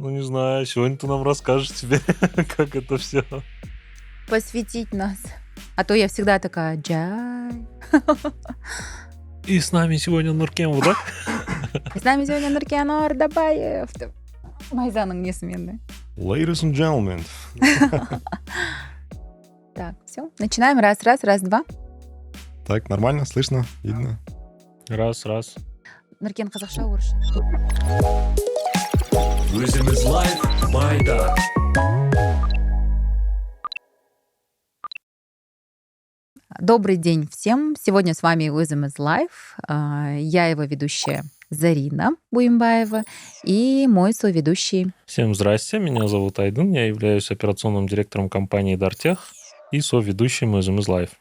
Ну, не знаю, сегодня ты нам расскажешь тебе, как это все. Посвятить нас. А то я всегда такая: "Джай". И с нами сегодня Нуркемов, да? С нами сегодня Нуркен Ордабаев. Майзаның несменный. Ladies and gentlemen. Так, все. Начинаем. Раз, два. Так, нормально, слышно, видно? Раз. Нуркен қазақша, орысша. Өзіміз лайф майдан. Добрый день всем. Сегодня с вами Wisdom is Life. Я его ведущая Зарина Буимбаева и мой соведущий. Всем здрасте, меня зовут Айдын, я являюсь операционным директором компании Дартех и соведущим из Life.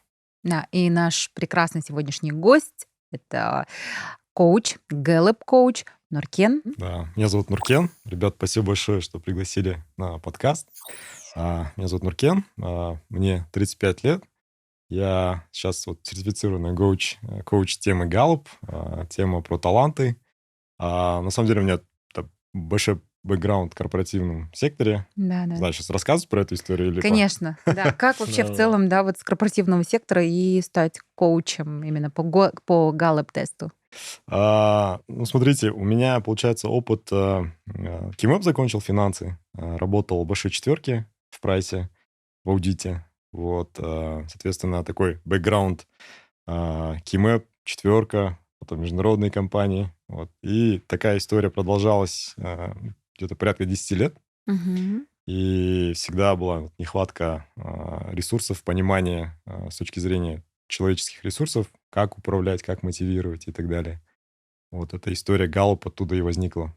Да, и наш прекрасный сегодняшний гость — это коуч, Gallup-коуч Нуркен. Да, меня зовут Нуркен. Ребят, спасибо большое, что пригласили на подкаст. Меня зовут Нуркен, мне 35 лет. Я сейчас сертифицированный коуч темы Gallup, тема про таланты. На самом деле у меня большой бэкграунд в корпоративном секторе. Да. Знаю, сейчас рассказывать про эту историю? Или Конечно, да. Как вообще в целом, да, вот с корпоративного сектора и стать коучем именно по Gallup-тесту? Смотрите, у меня, получается, опыт... Кимэп закончил финансы, работал в большой четверке в прайсе, в аудите. Соответственно, такой бэкграунд Кимэп, четверка, потом международные компании. И такая история продолжалась где-то порядка 10 лет. Угу. И всегда была нехватка ресурсов, понимания с точки зрения человеческих ресурсов, как управлять, как мотивировать и так далее. Эта история Gallup оттуда и возникла.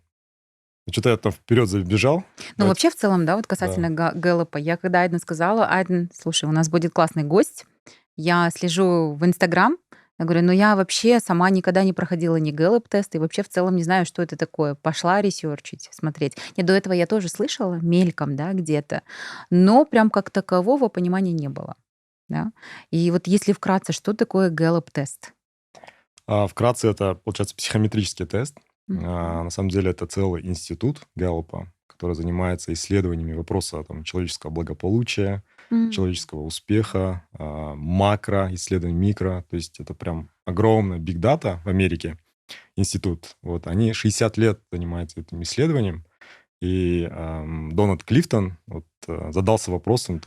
Что-то я там вперед забежал. Вообще в целом, да, касательно Гэллопа, я когда Айден сказала: Айден, слушай, у нас будет классный гость, я слежу в Инстаграм, я говорю, я вообще сама никогда не проходила ни Gallup-тест и вообще в целом не знаю, что это такое. Пошла ресерчить, смотреть. До этого я тоже слышала, мельком, да, где-то, но прям как такового понимания не было. Да? И если вкратце, что такое Gallup-тест? Вкратце, это, получается, психометрический тест. На самом деле это целый институт Гэллопа, который занимается исследованиями вопроса человеческого благополучия, человеческого успеха, макро, исследований микро. То есть это прям огромная big data в Америке институт. Они 60 лет занимаются этим исследованием. И Дональд Клифтон задался вопросом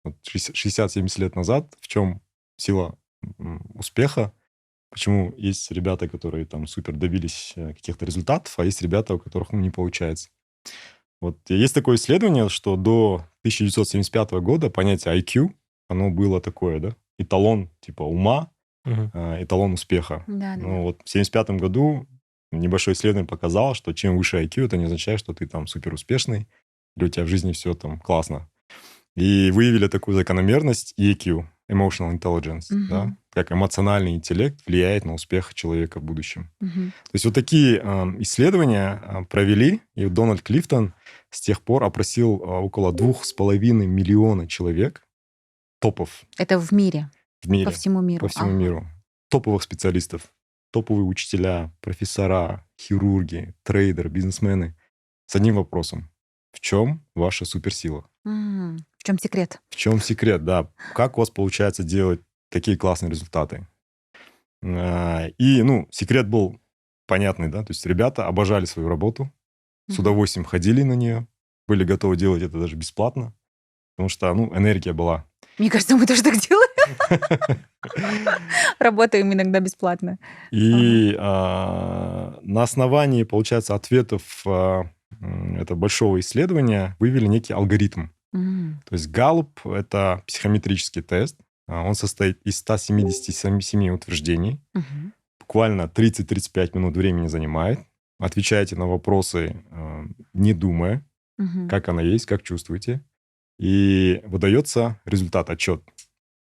60-70 лет назад, в чем сила успеха. Почему есть ребята, которые супер добились каких-то результатов, а есть ребята, у которых не получается. Есть такое исследование, что до 1975 года понятие IQ, оно было такое, да, эталон типа ума, эталон успеха. Да. В 1975 году небольшое исследование показало, что чем выше IQ, это не означает, что ты супер успешный, или у тебя в жизни все классно. И выявили такую закономерность EQ, Emotional Intelligence, да, как эмоциональный интеллект влияет на успех человека в будущем. То есть такие исследования провели, и Дональд Клифтон с тех пор опросил около 2,5 миллиона человек, топов. Это в мире? В мире. По всему миру? По всему миру. Топовых специалистов, топовые учителя, профессора, хирурги, трейдеры, бизнесмены с одним вопросом. В чем ваша суперсила? В чем секрет? В чем секрет, да. Как у вас получается делать такие классные результаты? И, секрет был понятный, да. То есть ребята обожали свою работу, с удовольствием ходили на нее, были готовы делать это даже бесплатно, потому что, энергия была. Мне кажется, мы тоже так делаем. Работаем иногда бесплатно. И на основании, получается, ответов этого большого исследования вывели некий алгоритм. То есть Gallup — это психометрический тест. Он состоит из 177 утверждений. Буквально 30-35 минут времени занимает. Отвечаете на вопросы, не думая, как оно есть, как чувствуете. И выдается результат, отчет,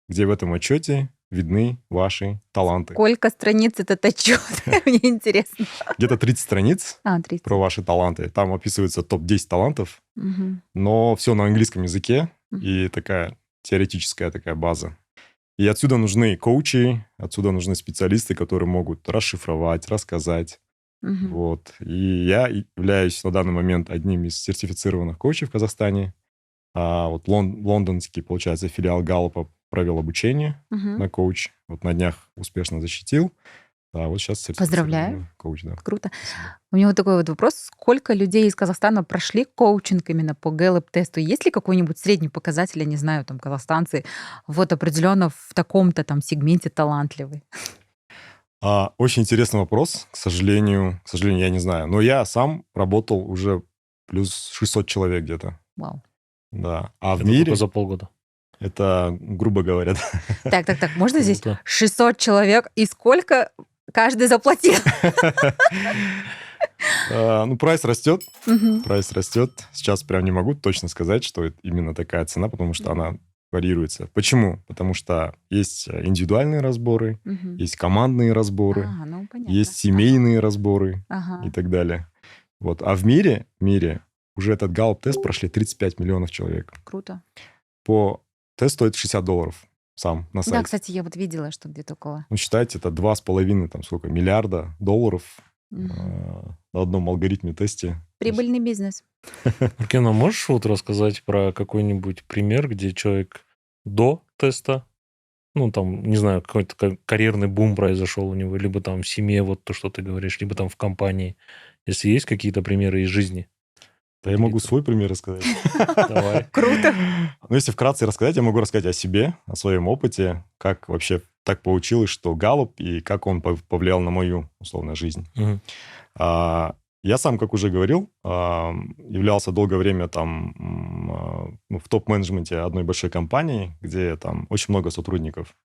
где в этом отчете видны ваши таланты. Сколько страниц этот отчет? Мне интересно. Где-то 30 страниц 30. про ваши таланты. Там описывается топ-10 талантов, но все на английском языке и такая теоретическая такая база. И отсюда нужны коучи, отсюда нужны специалисты, которые могут расшифровать, рассказать, Мгм. Вот. И я являюсь на данный момент одним из сертифицированных коучей в Казахстане. Вот лондонский, получается, филиал Галлопа провел обучение Мгм. на коуч. Вот на днях успешно защитил. А вот сейчас Поздравляю. сертифицированный коуч, да. Круто. Спасибо. У меня вот такой вот вопрос. Сколько людей из Казахстана прошли коучинг именно по Гэллоп-тесту? Есть ли какой-нибудь средний показатель, я не знаю, там, казахстанцы вот определенно в таком-то там сегменте талантливый? Очень интересный вопрос. К сожалению, я не знаю. Но я сам работал уже плюс 600 человек где-то. Вау. Да. А в Это только мире за полгода. это, грубо говоря, Так, можно здесь Круто. 600 человек, и сколько каждый заплатил? Ну, прайс растет. Мгм. Прайс растет. Сейчас прям не могу точно сказать, что это именно такая цена, потому что Мгм. она варьируется. Почему? Потому что есть индивидуальные разборы, Мгм. есть командные разборы, Ну понятно. есть семейные разборы Ага. и так далее. Вот. А в мире уже этот Галлоп-тест прошли 35 миллионов человек. Круто. Тест стоит $60 сам на Да, сайте. кстати, я вот видела, что где-то около. Ну, считайте, это 2,5 там сколько, миллиарда долларов Мгм. на одном алгоритме тесте. То есть Прибыльный бизнес. Маркена, можешь вот рассказать про какой-нибудь пример, где человек до теста, ну, там, не знаю, какой-то карьерный бум произошел у него, либо там в семье, вот то, что ты говоришь, либо там в компании. Если есть какие-то примеры из жизни, Да, я могу поделиться. свой пример рассказать. Давай. Круто. Ну, если вкратце рассказать, я могу рассказать о себе, о своем опыте, как вообще так получилось, что Галлоп и как он повлиял на мою, условно, жизнь. Мгм. Я сам, как уже говорил, являлся долгое время там в топ-менеджменте одной большой компании, где там очень много сотрудников.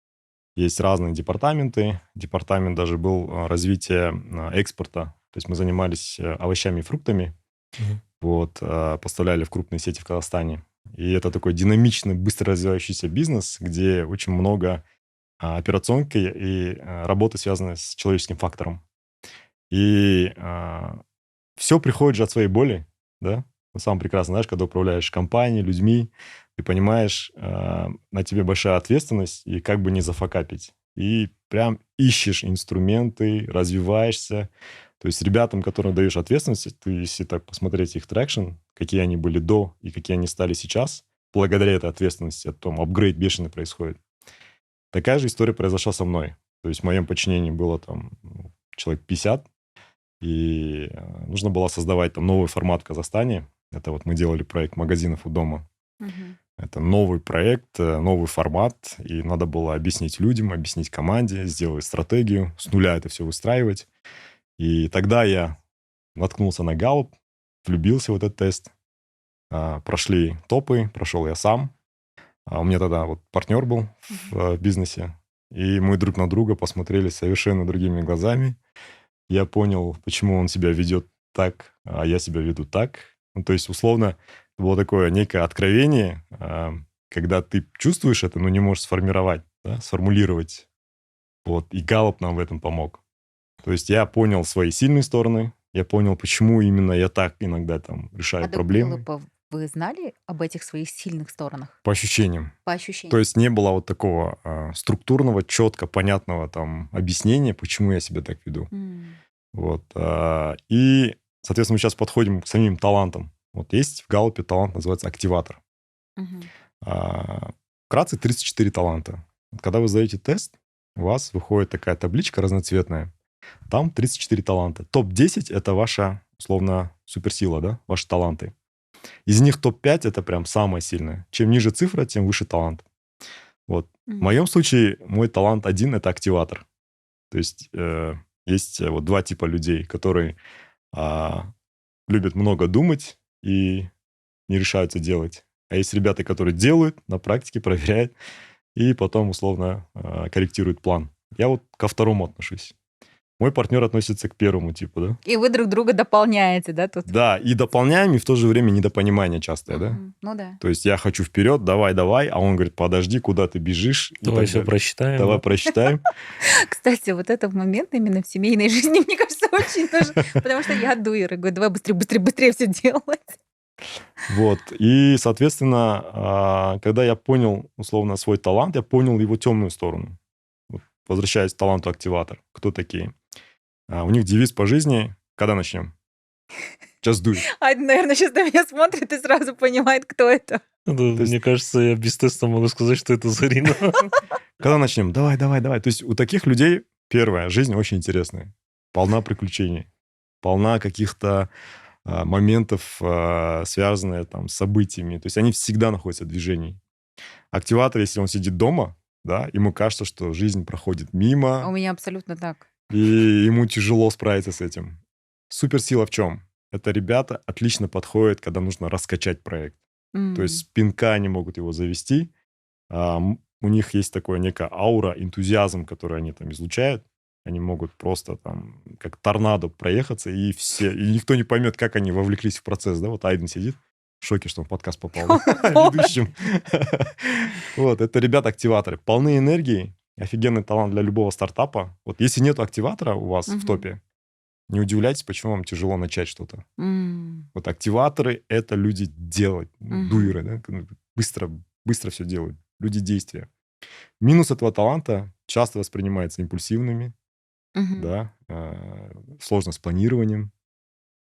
Есть разные департаменты. Департамент даже был развитие экспорта. То есть мы занимались овощами и фруктами. Мгм. Вот, поставляли в крупные сети в Казахстане. И это такой динамичный, быстро развивающийся бизнес, где очень много операционки и работы, связанной с человеческим фактором. И все приходит же от своей боли, да? Ну, сам прекрасно знаешь, когда управляешь компанией, людьми, ты понимаешь, на тебе большая ответственность, и как бы не зафакапить. И прям ищешь инструменты, развиваешься. То есть ребятам, которым даешь ответственность, ты, если так посмотреть их трекшн, какие они были до и какие они стали сейчас, благодаря этой ответственности, потом апгрейд бешеный происходит. Такая же история произошла со мной. То есть в моем подчинении было там человек 50, и нужно было создавать там новый формат в Казахстане. Это вот мы делали проект магазинов у дома. Мгм. Это новый проект, новый формат, и надо было объяснить людям, объяснить команде, сделать стратегию, с нуля это все выстраивать. И тогда я наткнулся на Галлоп, влюбился в этот тест. Прошли топы, прошел я сам. У меня тогда вот партнер был в бизнесе, и мы друг на друга посмотрели совершенно другими глазами. Я понял, почему он себя ведет так, а я себя веду так. Ну, то есть, условно, это было такое некое откровение, когда ты чувствуешь это, но не можешь сформировать, да, сформулировать. Вот, и Галлоп нам в этом помог. То есть я понял свои сильные стороны, я понял, почему именно я так иногда там решаю А до проблемы Гэллопа вы знали об этих своих сильных сторонах? по ощущениям. По То ощущениям. есть не было вот такого структурного, четко понятного там объяснения, почему я себя так веду. М. Вот. И, соответственно, мы сейчас подходим к самим талантам. Вот есть в Галлопе талант, называется активатор. Мгм. Вкратце 34 таланта. Вот когда вы сдаете тест, у вас выходит такая табличка разноцветная. Там 34 таланта. Топ-10 — это ваша, условно, суперсила, да, ваши таланты. Из них топ-5 — это прям самое сильное. Чем ниже цифра, тем выше талант. Вот. В Мгм. моем случае мой талант один — это активатор. То есть есть вот два типа людей, которые любят много думать и не решаются делать. А есть ребята, которые делают, на практике проверяют и потом условно корректируют план. Я вот ко второму отношусь. Мой партнер относится к первому типу, да? И вы друг друга дополняете, да, тут? Да, и дополняем, и в то же время недопонимание частое, да? Мгм. Ну да. То есть я хочу вперед, давай, а он говорит, подожди, куда ты бежишь? И Давай так все далее. просчитаем. Давай да? просчитаем. Кстати, вот этот момент именно в семейной жизни, мне кажется, очень нужен. Потому что я дура, говорю, давай быстрее все делать. Вот. И, соответственно, когда я понял, условно, свой талант, я понял его темную сторону. Вот, возвращаясь к таланту активатор. Кто такие? У них девиз по жизни Когда начнем? Just do it. Айден, наверное, сейчас на меня смотрит и сразу понимает, кто это. Да, есть- мне кажется, я без теста могу сказать, что это Зарина. Когда начнем? Давай. То есть у таких людей, первое, жизнь очень интересная. Полна приключений. Полна каких-то моментов, связанных там, с событиями. То есть они всегда находятся в движении. Активатор, если он сидит дома, да, ему кажется, что жизнь проходит У мимо, меня абсолютно так. и ему тяжело справиться с этим. Суперсила в чем? Это ребята отлично подходят, когда нужно раскачать проект. То есть с пинка они могут его завести. У них есть такое некая аура, энтузиазм, который они там излучают. Они могут просто там как торнадо проехаться, и никто не поймет, как они вовлеклись в процесс. Да? Вот Айден сидит в шоке, что он в подкаст попал. Ведущим. Вот, это ребята-активаторы. Полны энергии, офигенный талант для любого стартапа. Вот если нет активатора у вас в топе, не удивляйтесь, почему вам тяжело начать что-то. Вот активаторы — это люди делать, дуеры, да? Быстро все делают, люди действия. Минус этого таланта часто воспринимается импульсивными, да, сложно с планированием.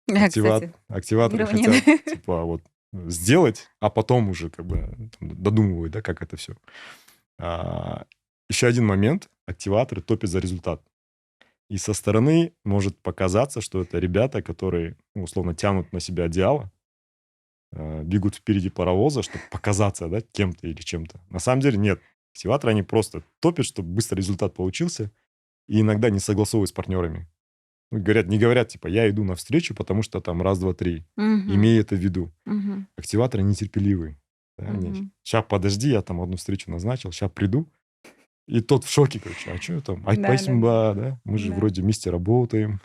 Кстати, Активаторы планирование. хотят, типа, вот сделать, а потом уже как бы там додумывают, да, как это все. Еще один момент. Активаторы топят за результат. И со стороны может показаться, что это ребята, которые, условно, тянут на себя одеяло, бегут впереди паровоза, чтобы показаться, да, кем-то или чем-то. На самом деле нет. Активаторы, они просто топят, чтобы быстро результат получился, и иногда не согласовывают с партнерами. Не говорят, типа, я иду навстречу, потому что там раз, два, три. Имея это в виду. Активаторы нетерпеливые. Да, сейчас подожди, я там одну встречу назначил, сейчас приду. И тот в шоке, короче, а что там? Ай, спасибо, да? Мы же вроде вместе работаем.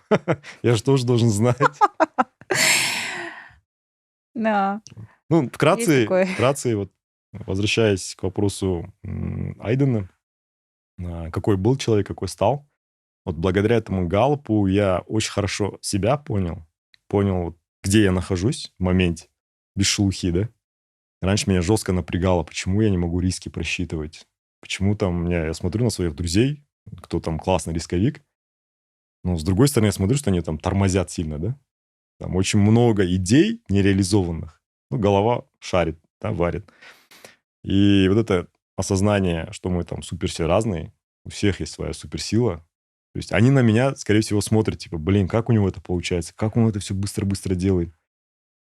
Я же тоже должен знать. Да. Ну, Есть такое. вкратце, вот, возвращаясь к вопросу Айдена, какой был человек, какой стал. Вот благодаря этому галлопу я очень хорошо себя понял, вот, где я нахожусь в моменте, без шелухи, да. Раньше меня жестко напрягало, почему я не могу риски просчитывать. Почему там я смотрю на своих друзей, кто там классный рисковик, но с другой стороны я смотрю, что они там тормозят сильно, да. Там очень много идей нереализованных. Голова шарит, да, варит. И вот это осознание, что мы там супер все разные, у всех есть своя суперсила. То есть они на меня, скорее всего, смотрят, типа, блин, как у него это получается, как он это все быстро-быстро делает.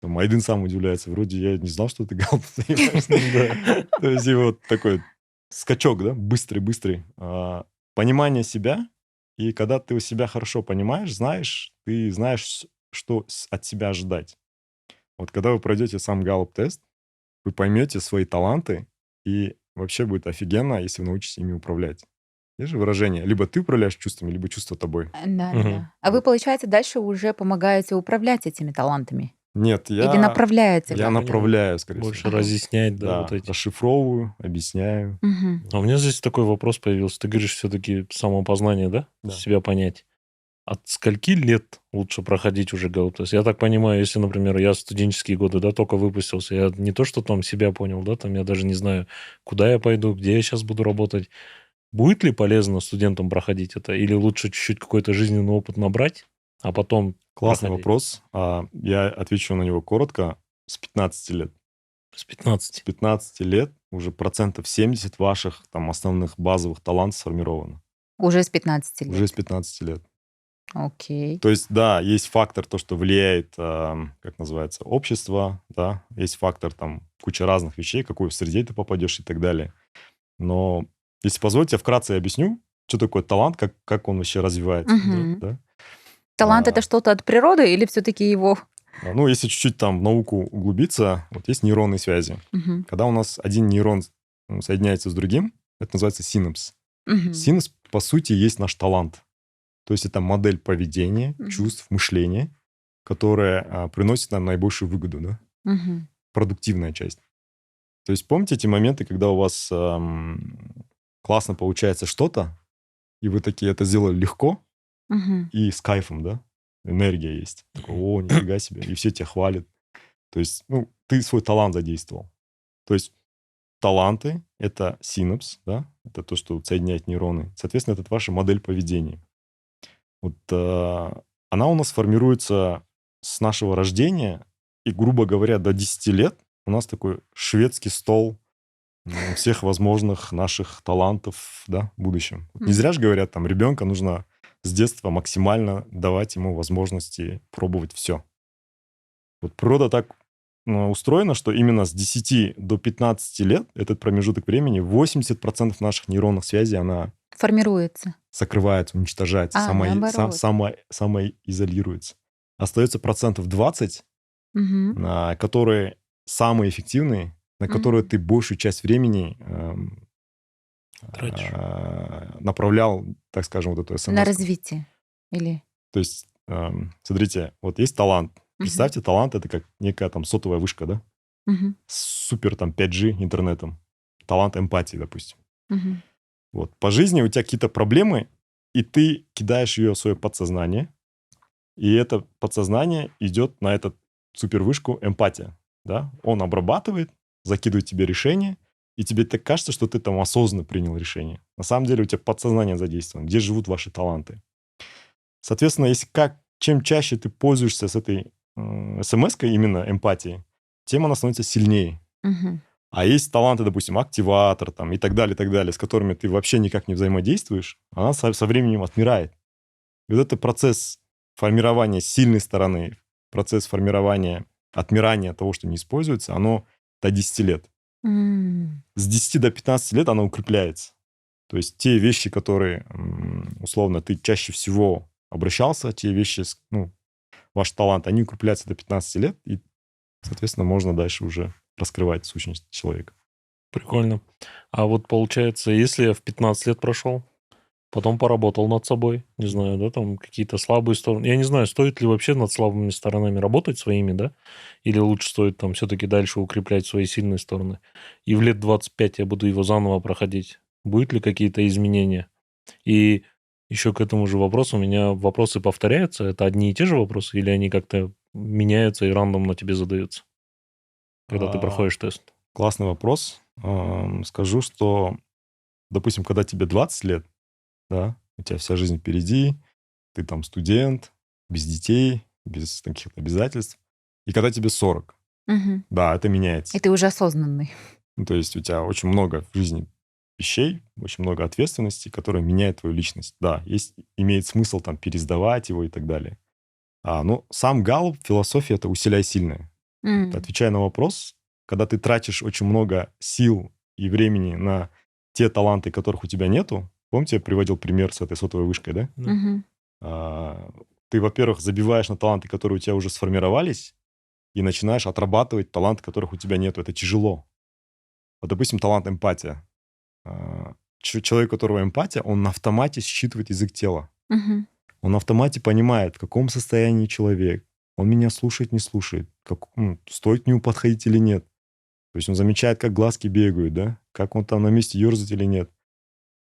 Там Айден сам удивляется, вроде я не знал, что ты галп занимаешься. То есть и вот такой скачок, да, быстрый. Понимание себя, и когда ты себя хорошо понимаешь, ты знаешь, что от себя ожидать. Вот когда вы пройдете сам галлоп-тест, вы поймете свои таланты, и вообще будет офигенно, если вы научитесь ими управлять. Есть же выражение, либо ты управляешь чувствами, либо чувства тобой. Да. А вы, получается, дальше уже помогаете управлять этими талантами? Нет, Или направляете? я как-то? направляю, скорее Больше всего. разъяснять, да, Да, вот эти. расшифровываю, объясняю. А у меня здесь такой вопрос появился. Ты говоришь, все-таки самопознание, да? Да. Себя понять. От скольки лет лучше проходить уже галлоп-тест? Я так понимаю, если, например, я в студенческие годы, да, только выпустился, я не то, что там себя понял, да, там я даже не знаю, куда я пойду, где я сейчас буду работать. Будет ли полезно студентам проходить это? Или лучше чуть-чуть какой-то жизненный опыт набрать, а потом Классный проходить? вопрос. Я отвечу на него коротко. С 15 лет. С 15. С 15 лет уже 70% ваших там основных базовых талантов сформировано. Уже с 15 лет? Уже с 15 лет. Окей. То есть, да, есть фактор, то, что влияет, как называется, общество, да, есть фактор, там, куча разных вещей, какой среде ты попадешь и так далее. Но, если позволите, я вкратце объясню, что такое талант, как он вообще развивается. Да? Талант это что-то от природы или все-таки его? Ну, если чуть-чуть там в науку углубиться, вот есть нейронные связи. Когда у нас один нейрон соединяется с другим, это называется синапс. Синапс, по сути, есть наш талант. То есть это модель поведения, чувств, мышления, которая приносит нам наибольшую выгоду, да? Продуктивная часть. То есть помните эти моменты, когда у вас классно получается что-то, и вы такие это сделали легко и с кайфом, да? Энергия есть. Такой, о, нифига себе. И все тебя хвалят. То есть, ты свой талант задействовал. То есть таланты — это синапс, да? Это то, что соединяет нейроны. Соответственно, это ваша модель поведения. Вот она у нас формируется с нашего рождения, и, грубо говоря, до 10 лет у нас такой шведский стол всех возможных наших талантов, да, в будущем. Вот не зря же говорят, там, ребенка нужно с детства максимально давать ему возможности пробовать все. Вот природа так устроена, что именно с 10 до 15 лет, этот промежуток времени, 80% наших нейронных связей, она Формируется. закрывается, уничтожается, Наоборот. самоизолируется. Остается 20%, Мгм. которые самые эффективные, на которые Мгм. ты большую часть времени Тратишь. направлял, так скажем, вот эту На смс-ку. развитие. Или... То есть, смотрите, вот есть талант. Мгм. Представьте, талант — это как некая там сотовая вышка, да? Мгм. С супер там 5G интернетом. Талант эмпатии, допустим. Мгм. Вот. По жизни у тебя какие-то проблемы, и ты кидаешь ее в свое подсознание, и это подсознание идет на эту супервышку эмпатия. Да? Он обрабатывает, закидывает тебе решение, и тебе так кажется, что ты там осознанно принял решение. На самом деле у тебя подсознание задействовано, где живут ваши таланты. Соответственно, чем чаще ты пользуешься с этой смс-кой, именно эмпатией, тем она становится сильнее. Мгм. А есть таланты, допустим, активатор там, и так далее, с которыми ты вообще никак не взаимодействуешь, она со временем отмирает. И вот это процесс формирования сильной стороны, процесс формирования, отмирания того, что не используется, оно до 10 лет. М. С 10 до 15 лет оно укрепляется. То есть те вещи, которые, условно, ты чаще всего обращался, те вещи, ваш талант, они укрепляются до 15 лет, и, соответственно, можно дальше уже раскрывать сущность человека. Прикольно. А вот получается, если я в 15 лет прошел, потом поработал над собой, не знаю, да, там какие-то слабые стороны. Я не знаю, стоит ли вообще над слабыми сторонами работать своими, да, или лучше стоит там все-таки дальше укреплять свои сильные стороны. И в лет 25 я буду его заново проходить. Будет ли какие-то изменения? И еще к этому же вопросу у меня вопросы повторяются. Это одни и те же вопросы, или они как-то меняются и рандомно тебе задаются, когда ты А, проходишь тест? Классный вопрос. Скажу, что, допустим, когда тебе 20 лет, да, у тебя вся жизнь впереди, ты там студент, без детей, без каких-то обязательств. И когда тебе 40, Мгм. да, это меняется. И ты уже осознанный. Ну, то есть у тебя очень много в жизни вещей, очень много ответственности, которые меняют твою личность. Да, имеет смысл там пересдавать его и так далее. Но сам Галлуп, философия — это «усиляй сильное». М. Отвечая на вопрос, когда ты тратишь очень много сил и времени на те таланты, которых у тебя нету, помните, я приводил пример с этой сотовой вышкой, да? Да. Мгм. Ты, во-первых, забиваешь на таланты, которые у тебя уже сформировались, и начинаешь отрабатывать таланты, которых у тебя нету. Это тяжело. Вот, допустим, талант эмпатия. Человек, у которого эмпатия, он на автомате считывает язык тела. Мгм. Он на автомате понимает, в каком состоянии человек. Он меня слушает, не слушает. Стоит к нему подходить или нет. То есть он замечает, как глазки бегают, да? Как он там на месте ерзает или нет.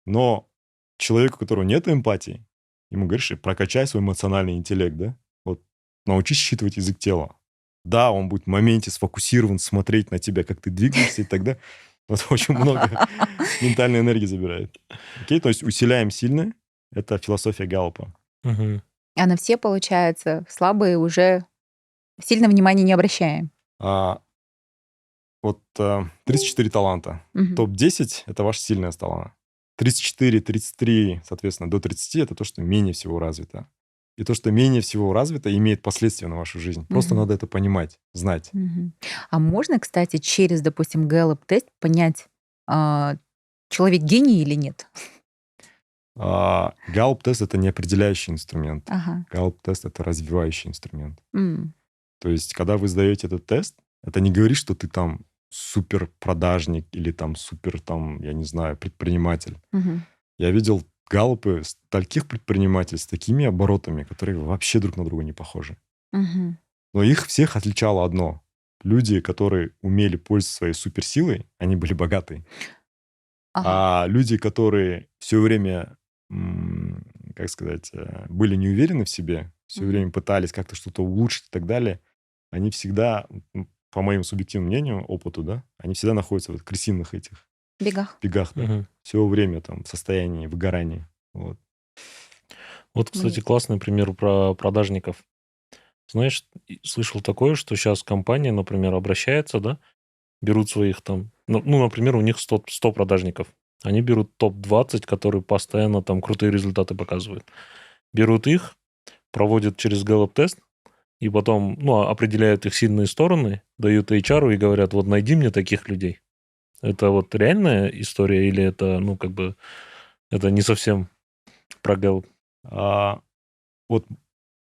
Но человеку, у которого нет эмпатии, ему говоришь, прокачай свой эмоциональный интеллект, да? Вот научись считывать язык тела. Да, он будет в моменте сфокусирован, смотреть на тебя, как ты двигаешься, и тогда вот очень много ментальной энергии забирает. Окей, то есть усиляем сильное. Это философия Галлупа. Мгм. А на все, получается, слабые уже сильно внимания не обращаем. А, 34 таланта. Мгм. Топ-10 — это ваша сильная сторона. 34, 33, соответственно, до 30 — это то, что менее всего развито. И то, что менее всего развито, имеет последствия на вашу жизнь. Просто Мгм. надо это понимать, знать. Мгм. А можно, кстати, через, допустим, Гэллоп-тест понять, человек гений или нет? Галлуп-тест — это не определяющий инструмент. Ага. Галлуп-тест — это развивающий инструмент. М. То есть, когда вы сдаете этот тест, это не говорит, что ты там супер продажник или там супер, там, я не знаю, предприниматель. Мгм. Я видел галлупы таких предпринимателей с такими оборотами, которые вообще друг на друга не похожи. Мгм. Но их всех отличало одно. Люди, которые умели пользоваться своей суперсилой, они были богатые. Ага. А люди, которые все время, как сказать, были не уверены в себе, все Мгм. время пытались как-то что-то улучшить и так далее, они всегда, по моему субъективному мнению, опыту, да, они всегда находятся в крысиных этих Бегах. бегах, да, Мгм. все время там в состоянии выгорания. Вот. Вот, кстати, классный пример про продажников. Знаешь, слышал такое, что сейчас компания, например, обращается, да, берут своих там, например, у них 100 продажников. Они берут топ-20, которые постоянно там крутые результаты показывают. Берут их, проводят через Gallup-тест, и потом, определяют их сильные стороны, дают HR и говорят, вот найди мне таких людей. Это вот реальная история или это, это не совсем про Gallup? Вот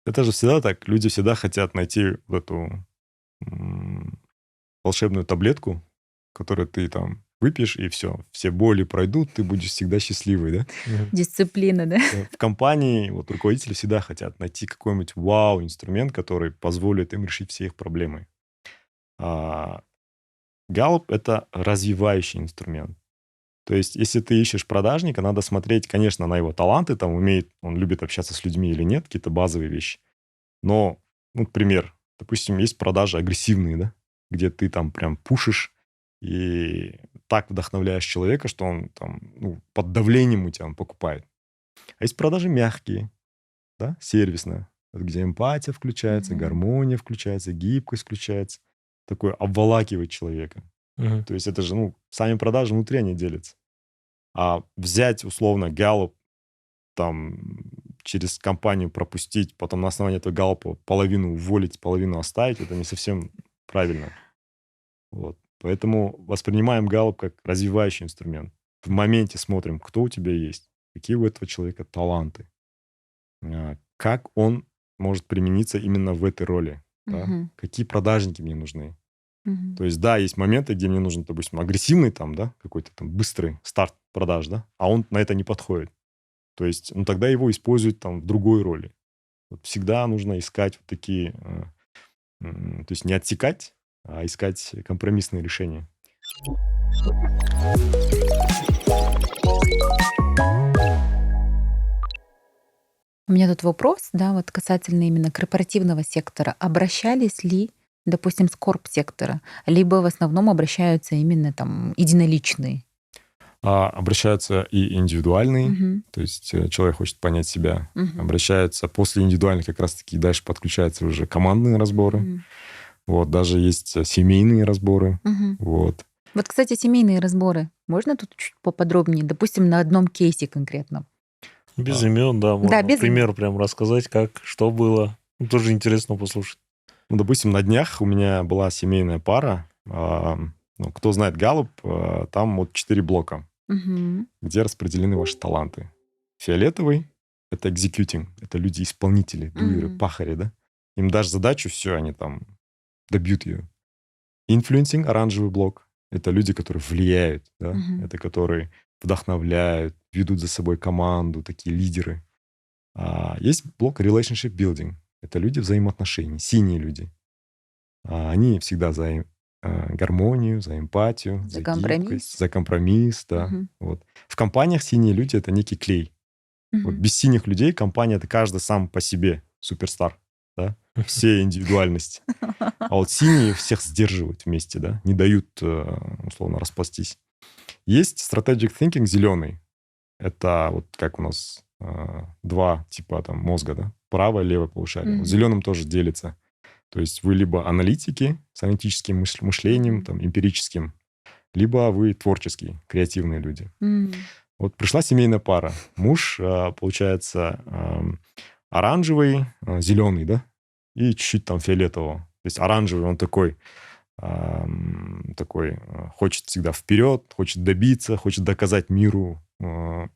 это же всегда так. Люди всегда хотят найти вот эту волшебную таблетку, которую ты там выпьешь, и все боли пройдут, ты будешь всегда счастливый, да? Дисциплина, да? В компании вот руководители всегда хотят найти какой-нибудь вау-инструмент, который позволит им решить все их проблемы. Gallup — это развивающий инструмент. То есть, если ты ищешь продажника, надо смотреть, конечно, на его таланты, там он любит общаться с людьми или нет, какие-то базовые вещи. Но, пример, допустим, есть продажи агрессивные, да, где ты там прям пушишь и так вдохновляешь человека, что он там, под давлением у тебя он покупает. А есть продажи мягкие, да, сервисные, где эмпатия включается, гармония включается, гибкость включается. Такое обволакивает человека. То есть это же, сами продажи внутри они делятся. А взять, условно, Gallup, там, через компанию пропустить, потом на основании этого Gallup половину уволить, половину оставить, это не совсем правильно. Вот. Поэтому воспринимаем Gallup как развивающий инструмент. В моменте смотрим, кто у тебя есть, какие у этого человека таланты, как он может примениться именно в этой роли, да? Какие продажники мне нужны. То есть, да, есть моменты, где мне нужен, допустим, агрессивный там, да, какой-то там быстрый старт продаж, да, а он на это не подходит. То есть, тогда его используют там в другой роли. Вот всегда нужно искать вот такие, то есть не отсекать, а искать компромиссные решения. У меня тут вопрос, да, вот касательно именно корпоративного сектора. Обращались ли, допустим, с корп-сектора, либо в основном обращаются именно там единоличные? Обращаются и индивидуальные, то есть человек хочет понять себя. Обращаются после индивидуальных как раз-таки дальше подключаются уже командные разборы. Вот, даже есть семейные разборы. Вот. Вот, кстати, семейные разборы. Можно тут чуть поподробнее? Допустим, на одном кейсе конкретно. Без имен, да, можно Да, без пример прям рассказать, как, что было. Тоже интересно послушать. Допустим, на днях у меня была семейная пара. Кто знает Gallup, там вот 4 блока, где распределены ваши таланты. Фиолетовый — это executing, это люди-исполнители, дуэры, пахари, да? Им дашь задачу, все, они там добьют ее. Influencing — оранжевый блок. Это люди, которые влияют, да? Это которые вдохновляют, ведут за собой команду, такие лидеры. Есть блок relationship building. Это люди взаимоотношений, синие люди. Они всегда за гармонию, за эмпатию, За компромисс. гибкость, за компромисс, да. Вот. В компаниях синие люди — это некий клей. Вот без синих людей компания — это каждый сам по себе суперстар, да, все индивидуальности. А вот синие всех сдерживают вместе, да, не дают, условно, распластись. Есть strategic thinking зеленый. Это вот как у нас два типа там мозга, да, правое и левое полушарие. Вот зеленым тоже делится. То есть вы либо аналитики с аналитическим мышлением, там, эмпирическим, либо вы творческие, креативные люди. Вот пришла семейная пара. Муж, получается, оранжевый, зеленый, да, и чуть-чуть там фиолетового. То есть оранжевый, он такой хочет всегда вперед, хочет добиться, хочет доказать миру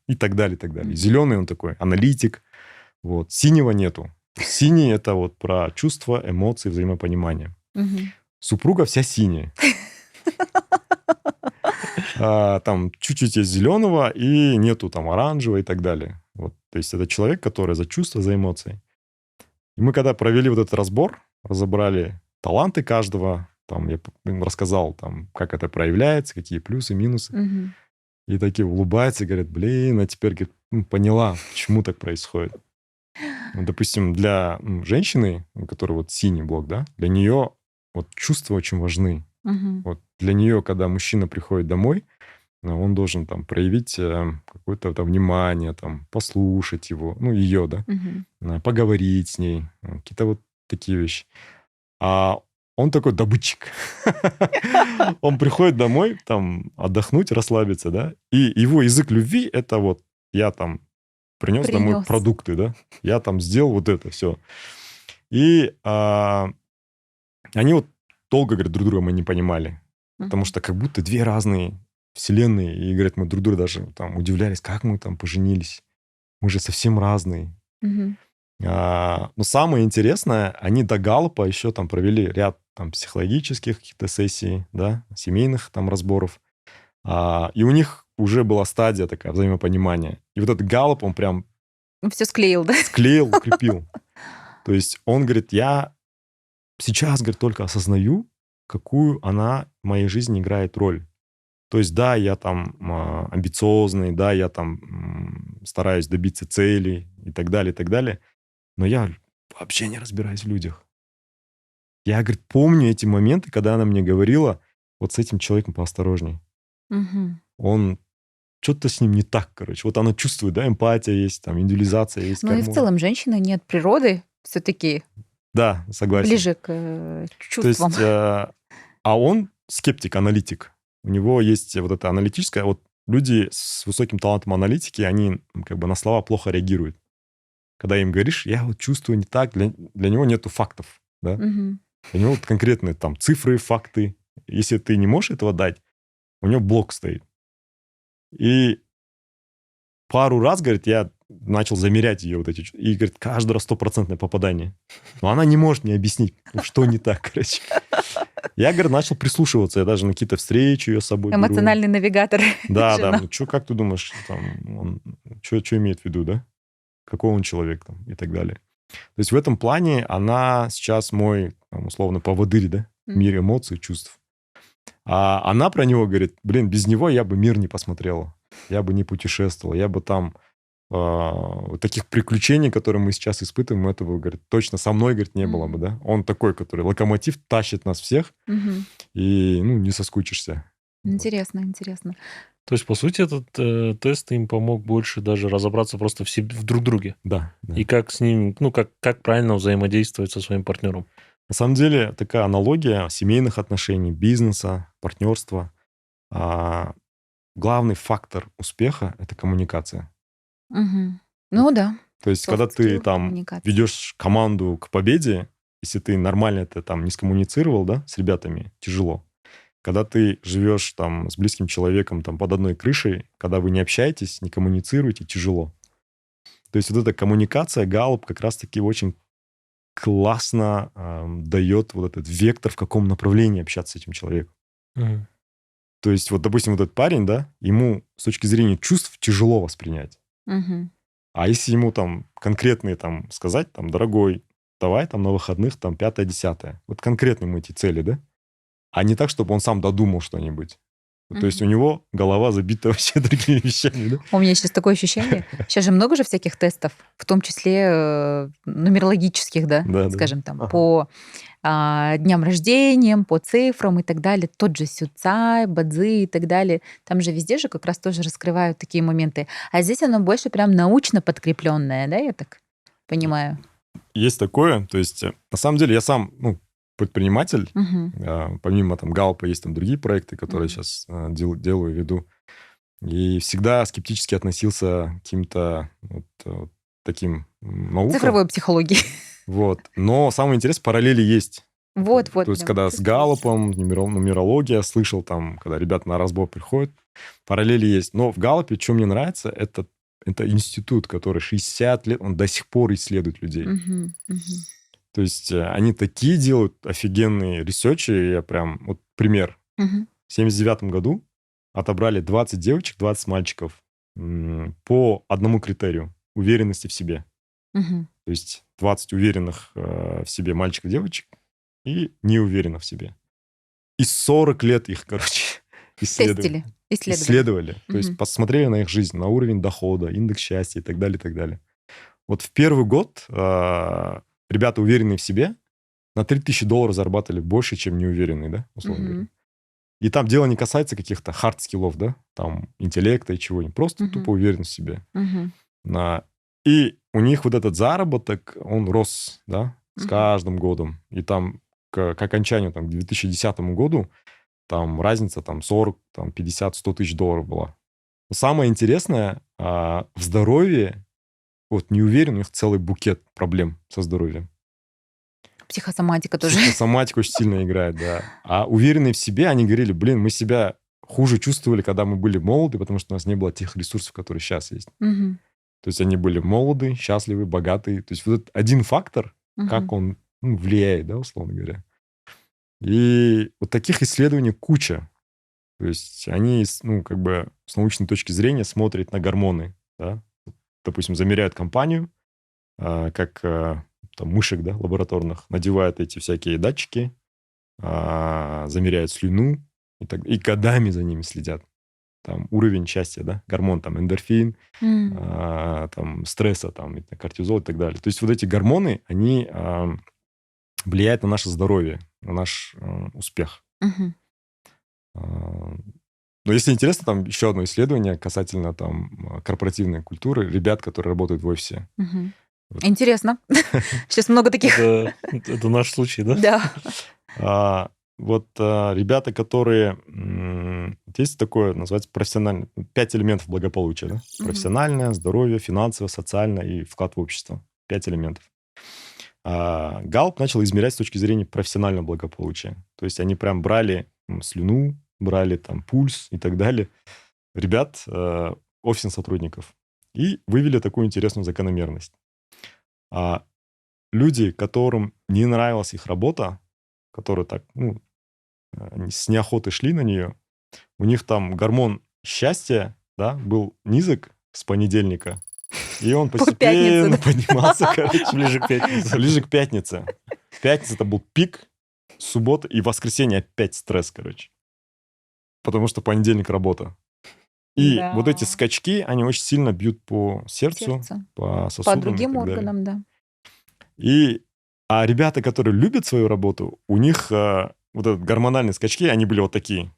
и так далее, и так далее. Зеленый, он такой аналитик. Вот. Синего нету. Синий — это вот про чувства, эмоции, взаимопонимание. Супруга вся синяя. Там чуть-чуть есть зеленого, и нету там оранжевого и так далее. Вот. То есть это человек, который за чувства, за эмоции. И мы когда провели вот этот разбор, разобрали таланты каждого, там я рассказал, там, как это проявляется, какие плюсы, минусы. И такие улыбаются и говорят, блин, а теперь говорит, поняла, почему так происходит. Допустим, для женщины, у которой вот синий блок, да, для нее вот чувства очень важны. Вот для нее, когда мужчина приходит домой, он должен там проявить какое-то там внимание, там, послушать его, ну, ее, да, поговорить с ней, какие-то вот такие вещи. А он такой добытчик. Он приходит домой, там, отдохнуть, расслабиться, да, и его язык любви — это вот я там принес домой Принес. продукты, да, я там сделал вот это все. И они вот долго, говорят, друг друга мы не понимали, потому что как будто две разные вселенные, и, говорят, мы друг друга даже там удивлялись, как мы там поженились, мы же совсем разные. Мгм. Но самое интересное, они до Галлопа еще там провели ряд там психологических каких-то сессий, да, семейных там разборов. И у них уже была стадия такая взаимопонимания. И вот этот Галлоп, он прям Все склеил, да? склеил, укрепил. То есть он говорит, я сейчас, говорит, только осознаю, какую она в моей жизни играет роль. То есть, да, я там амбициозный, да, я там стараюсь добиться целей и так далее, но я вообще не разбираюсь в людях. Я, говорит, помню эти моменты, когда она мне говорила, вот с этим человеком поосторожней. Мгм. Он, что-то с ним не так, короче. Вот она чувствует, да, эмпатия есть, там, индивидуализация есть. Ну и в целом женщины не от природы все-таки Да, согласен. ближе к То чувствам. есть, а он скептик, аналитик. У него есть вот это аналитическое. Вот люди с высоким талантом аналитики, они как бы на слова плохо реагируют. Когда им говоришь, я вот чувствую не так, для него нету фактов, да. Мгм. У него вот конкретные там цифры, факты. Если ты не можешь этого дать, у него блок стоит. И пару раз, говорит, я начал замерять ее вот эти... И, говорит, каждый раз 100% попадание. Но она не может мне объяснить, что не так, короче. Я, говорит, начал прислушиваться. Я даже на какие-то встречи ее с собой беру. Эмоциональный навигатор. Да, жена. ну что, как ты думаешь, что имеет в виду, да? Какой он человек там и так далее. То есть в этом плане она сейчас мой, там, условно, поводырь, да, в мире эмоций, чувств. А она про него говорит, блин, без него я бы мир не посмотрела, я бы не путешествовала, я бы там таких приключений, которые мы сейчас испытываем, этого, говорит, точно со мной, говорит, не было бы, да. Он такой, который локомотив, тащит нас всех, Мгм. и, ну, не соскучишься. Вот. Интересно, интересно. То есть, по сути, этот тест им помог больше даже разобраться просто в друг друге. Да, да. И как с ним, ну, как правильно взаимодействовать со своим партнером. На самом деле, такая аналогия семейных отношений, бизнеса, партнерства. Главный фактор успеха – это коммуникация. Мгм. Ну да. То есть, Soft когда ты skill, там коммуникация. ведешь команду к победе, если ты нормально это там не скоммуницировал, да, с ребятами, тяжело. Когда ты живешь там с близким человеком там под одной крышей, когда вы не общаетесь, не коммуницируете, тяжело. То есть вот эта коммуникация, Галлоп как раз-таки очень классно дает вот этот вектор, в каком направлении общаться с этим человеком. Мгм. То есть вот, допустим, вот этот парень, да, ему с точки зрения чувств тяжело воспринять. Мгм. А если ему там конкретные там сказать, там, дорогой, давай там на выходных там 5-10. Вот конкретные ему эти цели, да? А не так, чтобы он сам додумал что-нибудь. То есть у него голова забита вообще другими вещами, да? У меня сейчас такое ощущение. Сейчас же много же всяких тестов, в том числе нумерологических, да, Да, да. скажем, там, Ага. по дням рождения, по цифрам и так далее. Тот же Сюцай, Бадзи и так далее. Там же везде же как раз тоже раскрывают такие моменты. А здесь оно больше прям научно подкрепленное, да, я так понимаю? Есть такое. То есть на самом деле я сам, ну, предприниматель. Мгм. Помимо там Галлопа есть там другие проекты, которые Мгм. сейчас делаю, веду. И всегда скептически относился к каким-то вот таким наукам. Цифровой психологии. Вот. Но самое интересное, параллели есть. Вот. То есть, прям когда с чувствуется. Галлопом, нумерология, слышал там, когда ребята на разбор приходят, параллели есть. Но в Галлопе, что мне нравится, это институт, который 60 лет, он до сих пор исследует людей. Мгм. Мгм. То есть они такие делают офигенные ресерчи. Я прям, вот пример. Мгм. В 79 году отобрали 20 девочек, 20 мальчиков по одному критерию – уверенности в себе. Мгм. То есть 20 уверенных в себе мальчиков, девочек и неуверенных в себе. И 40 лет их, короче, исследовали. Исследовали. То есть Мгм. посмотрели на их жизнь, на уровень дохода, индекс счастья и так далее, и так далее. Вот в первый год ребята, уверенные в себе, на $3000 зарабатывали больше, чем неуверенные, да, условно Мгм. говоря. И там дело не касается каких-то хард-скиллов, да, там, интеллекта и чего-нибудь. Просто тупо уверенность в себе. И у них вот этот заработок, он рос, да, с каждым годом. И там к окончанию, там, к 2010 году, там разница там 40, там, 50, 100 тысяч долларов была. Но самое интересное, в здоровье, вот не уверен, у них целый букет проблем со здоровьем. Психосоматика тоже. Психосоматика очень сильно играет, да. А уверенные в себе, они говорили, блин, мы себя хуже чувствовали, когда мы были молоды, потому что у нас не было тех ресурсов, которые сейчас есть. То есть они были молоды, счастливы, богатые. То есть вот этот один фактор, как он влияет, да, условно говоря. И вот таких исследований куча. То есть они, ну, как бы с научной точки зрения смотрят на гормоны, да. Допустим, замеряют компанию, как там, мышек, да, лабораторных, надевают эти всякие датчики, замеряют слюну и годами за ними следят. Там уровень счастья, да, гормон, там, эндорфин, там, стресса, там, кортизол и так далее. То есть вот эти гормоны, они влияют на наше здоровье, на наш успех. Но если интересно, там еще одно исследование касательно там корпоративной культуры ребят, которые работают в офисе. Вот. Интересно. Сейчас много таких. Это наш случай, да? Да. Вот ребята, которые... Есть такое, называется, профессиональное... 5 элементов благополучия, да? Профессиональное, здоровье, финансовое, социальное и вклад в общество. 5 элементов. Галлуп начал измерять с точки зрения профессионального благополучия. То есть они прям брали слюну, брали там пульс и так далее. Ребят, офисных сотрудников. И вывели такую интересную закономерность. Люди, которым не нравилась их работа, которые так, ну, с неохотой шли на нее, у них там гормон счастья, да, был низок с понедельника, и он постепенно поднимался, короче, ближе к пятнице. Ближе к пятнице. Пятница это был пик, суббота и воскресенье опять стресс, короче. Потому что понедельник работа. И вот эти скачки, они очень сильно бьют по сердцу, по сосудам. По другим органам, да. А ребята, которые любят свою работу, у них вот этот гормональные скачки, они были вот такие.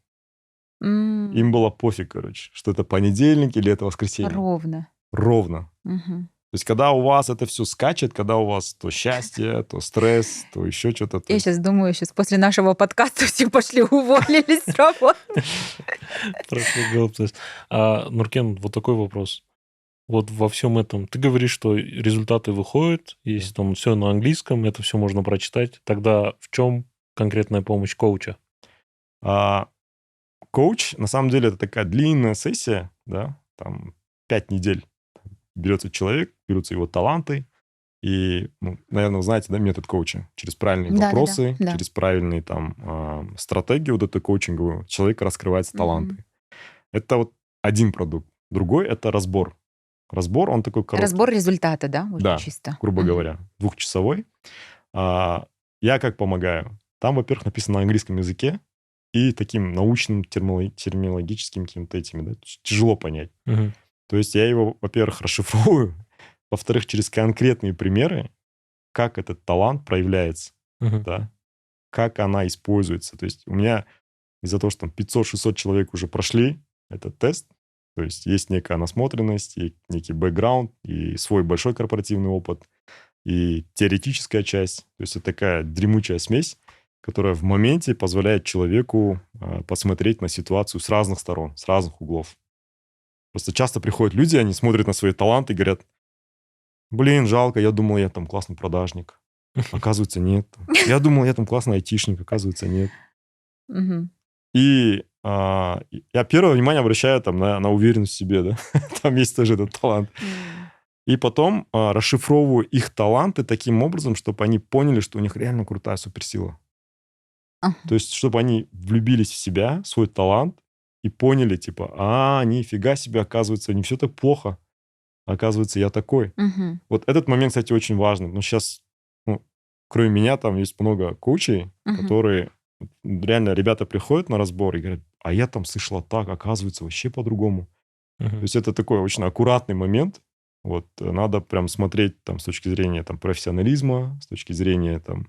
Им было пофиг, короче, что это понедельник или это воскресенье. Ровно. То есть, когда у вас это все скачет, когда у вас то счастье, то стресс, то еще что-то. Я сейчас думаю, сейчас после нашего подкаста все пошли уволились с работы. Нуркен, вот такой вопрос. Вот во всем этом ты говоришь, что результаты выходят, если там все на английском, это все можно прочитать. Тогда в чем конкретная помощь коуча? Коуч, на самом деле, это такая длинная сессия, да, там 5 недель. Берется человек, берутся его таланты, и, ну, наверное, вы знаете, да, метод коуча. Через правильные вопросы, через правильные там стратегии вот эту коучинговую человек раскрывается таланты. Это вот один продукт. Другой — это разбор. Разбор, он такой короткий. Разбор результата, да? Вот да, чисто. грубо говоря, 2-часовой. Я как помогаю? Там, во-первых, написано на английском языке и таким научным терминологическим каким-то этими, да, тяжело понять. То есть я его, во-первых, расшифровываю, во-вторых, через конкретные примеры, как этот талант проявляется, да, как она используется. То есть у меня из-за того, что там 500-600 человек уже прошли этот тест, то есть некая насмотренность, и некий бэкграунд, и свой большой корпоративный опыт, и теоретическая часть. То есть это такая дремучая смесь, которая в моменте позволяет человеку посмотреть на ситуацию с разных сторон, с разных углов. Просто часто приходят люди, они смотрят на свои таланты и говорят: блин, жалко, я думал, я там классный продажник. Оказывается, нет. Я думал, я там классный айтишник. Оказывается, нет. И я первое внимание обращаю там на уверенность в себе, да. Там есть тоже этот талант. И потом расшифровываю их таланты таким образом, чтобы они поняли, что у них реально крутая суперсила. То есть, чтобы они влюбились в себя, свой талант, и поняли, типа, нифига себе, оказывается, не все так плохо. Оказывается, я такой. Вот этот момент, кстати, очень важный. Но сейчас, кроме меня, там есть много коучей, которые... Реально, ребята приходят на разбор и говорят: а я там слышала так, оказывается, вообще по-другому. То есть это такой очень аккуратный момент. Вот надо прям смотреть там с точки зрения там профессионализма, с точки зрения там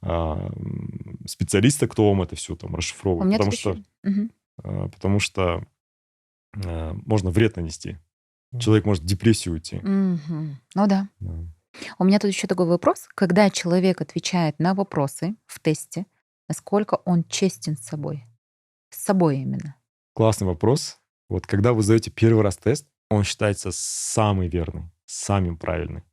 специалиста, кто вам это все там У расшифровывает. меня Потому тут что, еще... Мгм. потому что можно вред нанести. Мгм. Человек может в депрессию уйти. Мгм. Ну да. Да. У меня тут еще такой вопрос. Когда человек отвечает на вопросы в тесте, насколько он честен с собой? С собой именно. Классный вопрос. Вот когда вы задаете первый раз тест, он считается самый верный, самым правильным.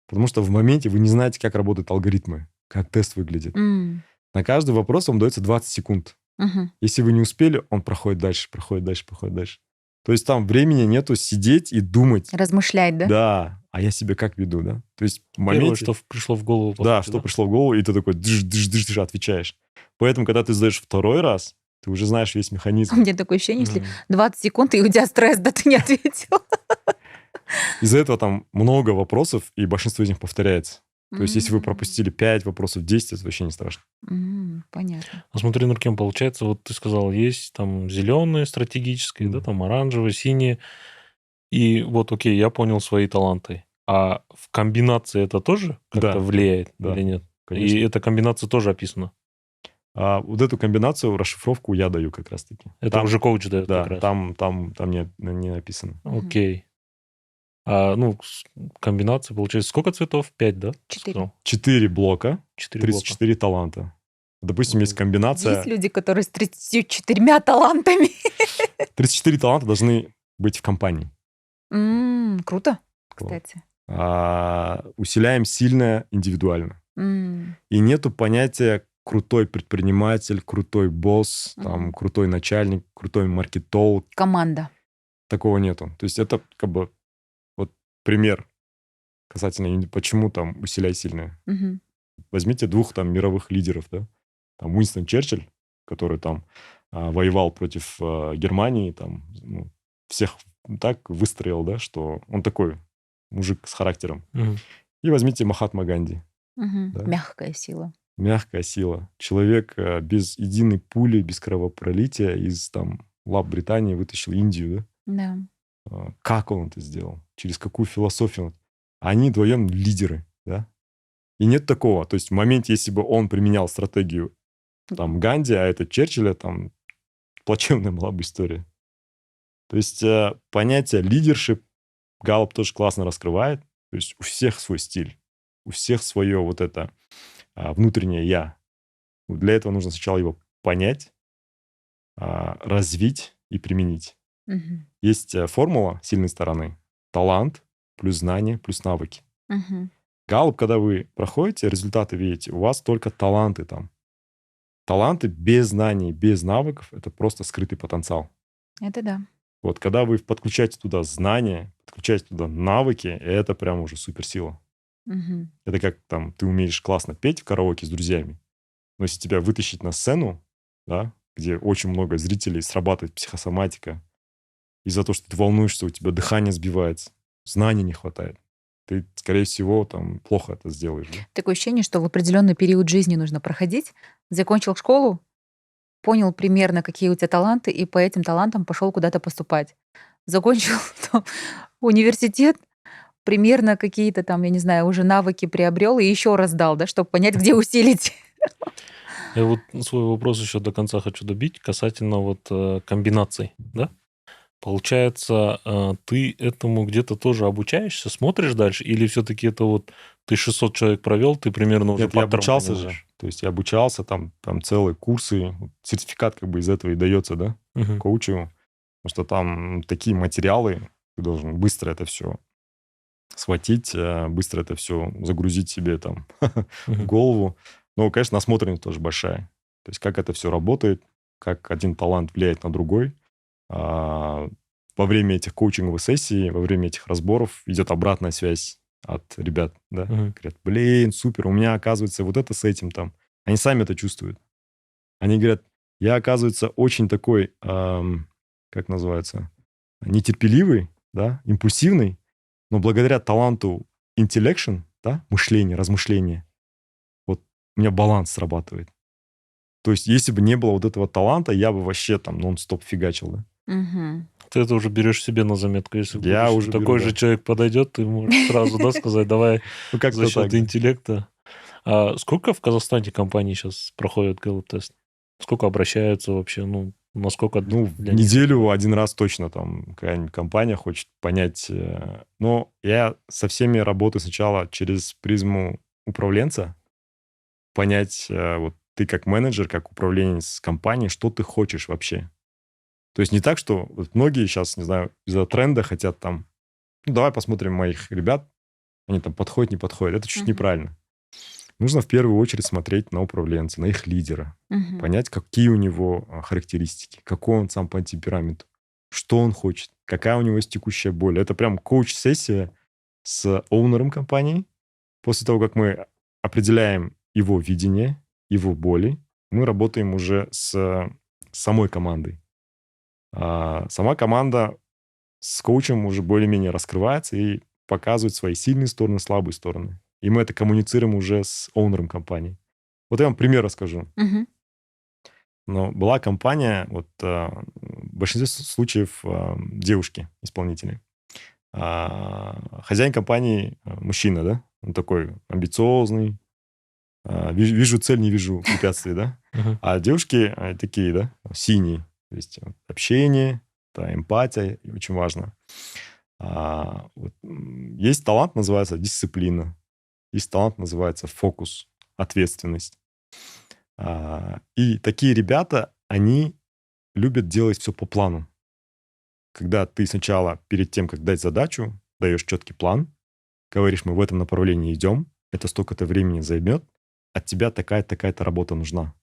Потому что в моменте вы не знаете, как работают алгоритмы, как тест выглядит. М. На каждый вопрос вам дается 20 секунд. Мгм. Если вы не успели, он проходит дальше, проходит дальше, проходит дальше. То есть там времени нету сидеть и думать. Размышлять, да? Да, а я себя как веду, да? То есть в Первое, моменте... что пришло в голову, по Да, сути, что пришло в голову, и ты такой дж отвечаешь. Поэтому, когда ты задаешь второй раз, ты уже знаешь весь У механизм. меня такое ощущение, если Мгм. 20 секунд, и у тебя стресс, да ты не ответил. Из-за этого там много вопросов, и большинство из них повторяется. То есть, если вы М. пропустили 5 вопросов, 10, это вообще не страшно. Понятно. А смотри, Нуркен, получается, вот ты сказал, есть там зеленые стратегические, да, Мгм. там оранжевые, синие. И вот, окей, я понял свои таланты. А в комбинации это тоже как-то Да, влияет да, или нет? И конечно. эта комбинация тоже описана. Вот эту комбинацию, расшифровку я даю как раз-таки. Это Там, уже коуч дает как да, раз. там не написано. Мгм. Окей. Ну, комбинация, получается, сколько цветов? 5, да? 4. 4 блока, 4 блока. 34 таланта. Допустим, есть Мгм. комбинация... Есть люди, которые с 34 талантами. 34 таланта должны быть в компании. Круто, Вот. кстати. Усиляем сильное индивидуально. М. И нету понятия крутой предприниматель, крутой босс, Мгм. там, крутой начальник, крутой маркетолог. Команда. Такого нету. То есть это как бы вот пример касательно, почему там усиляй сильное. Мгм. Возьмите 2 там мировых лидеров, да? Там Уинстон Черчилль, который там воевал против Германии, там, ну, всех так выстроил, да, что он такой мужик с характером. Мгм. И возьмите Махатма Ганди. Мгм. Да. Мягкая сила. Мягкая сила. Человек без единой пули, без кровопролития из там лап Британии вытащил Индию, Да. да? Как он это сделал? Через какую философию? Они вдвоем лидеры, да? И нет такого. То есть в моменте, если бы он применял стратегию там Ганди, а это Черчилля, там плачевная была бы история. То есть понятие лидершип Галлуп тоже классно раскрывает. То есть у всех свой стиль, у всех свое вот это внутреннее «я». Для этого нужно сначала его понять, развить и применить. Мгм. Есть формула сильной стороны. Талант плюс знания плюс навыки. Мгм. Галлуп, когда вы проходите, результаты видите, у вас только таланты там. Таланты без знаний, без навыков — это просто скрытый потенциал. Это да. Вот когда вы подключаете туда знания, подключаете туда навыки, это прям уже суперсила. Мгм. Это как там ты умеешь классно петь в караоке с друзьями, но если тебя вытащить на сцену, да, где очень много зрителей, срабатывает психосоматика, из-за того, что ты волнуешься, у тебя дыхание сбивается, знаний не хватает, ты, скорее всего, там плохо это сделаешь. Да? Такое ощущение, что в определенный период жизни нужно проходить. Закончил школу, понял примерно, какие у тебя таланты, и по этим талантам пошел куда-то поступать. Закончил там университет, примерно какие-то там, я не знаю, уже навыки приобрел и еще раз дал, да, чтобы понять, где усилить. Я вот свой вопрос еще до конца хочу добить касательно вот комбинаций, да? Получается, ты этому где-то тоже обучаешься, смотришь дальше, или все-таки это вот ты 600 человек провел, ты примерно уже Нет, я паттерн обучался понимаешь? же. То есть я обучался, там целые курсы, сертификат как бы из этого и дается, да, Мгм. коучу. Потому что там такие материалы, ты должен быстро это все схватить, быстро это все загрузить себе там в Мгм. голову. Но, конечно, насмотренность тоже большая. То есть как это все работает, как один талант влияет на другой. А, Во время этих коучинговых сессий, во время этих разборов идет обратная связь от ребят, да. Мгм. Говорят, блин, супер, у меня, оказывается, вот это с этим там. Они сами это чувствуют. Они говорят, я, оказывается, очень такой, как называется, нетерпеливый, да, импульсивный, но благодаря таланту intellection, да, мышление, размышление, вот у меня баланс срабатывает. То есть, если бы не было вот этого таланта, я бы вообще там нон-стоп фигачил, да. Мгм. Ты это уже берешь себе на заметку. Если в Я будущем уже беру, такой же да. человек подойдет, ты можешь сразу, да, сказать, давай Ну, как-то за счет так, да. интеллекта. А сколько в Казахстане компаний сейчас проходят Gallup-тест? Сколько обращаются вообще? Ну, насколько Ну, в для них... неделю один раз точно там какая-нибудь компания хочет понять. Но я со всеми работаю сначала через призму управленца, понять, вот ты как менеджер, как управленец компании, что ты хочешь вообще. То есть не так, что вот многие сейчас, не знаю, из-за тренда хотят там, ну, давай посмотрим моих ребят, они там подходят, не подходят. Это чуть Мгм. неправильно. Нужно в первую очередь смотреть на управленца, на их лидера, Мгм. понять, какие у него характеристики, какой он сам по темпераменту, что он хочет, какая у него есть текущая боль. Это прям коуч-сессия с оунером компании. После того, как мы определяем его видение, его боли, мы работаем уже с самой командой. Сама команда с коучем уже более-менее раскрывается и показывает свои сильные стороны, слабые стороны. И мы это коммуницируем уже с оунером компании. Вот я вам пример расскажу. Мгм. Но была компания, вот в большинстве случаев девушки, исполнители. Хозяин компании мужчина, да? Он такой амбициозный. Вижу цель, не вижу препятствий, да? Мгм. А девушки такие, да, синие. То есть общение, эмпатия, очень важно. Есть талант, называется дисциплина. Есть талант, называется фокус, ответственность. И такие ребята, они любят делать все по плану. Когда ты сначала, перед тем, как дать задачу, даешь четкий план, говоришь, мы в этом направлении идем, это столько-то времени займет, от тебя такая-то работа нужна.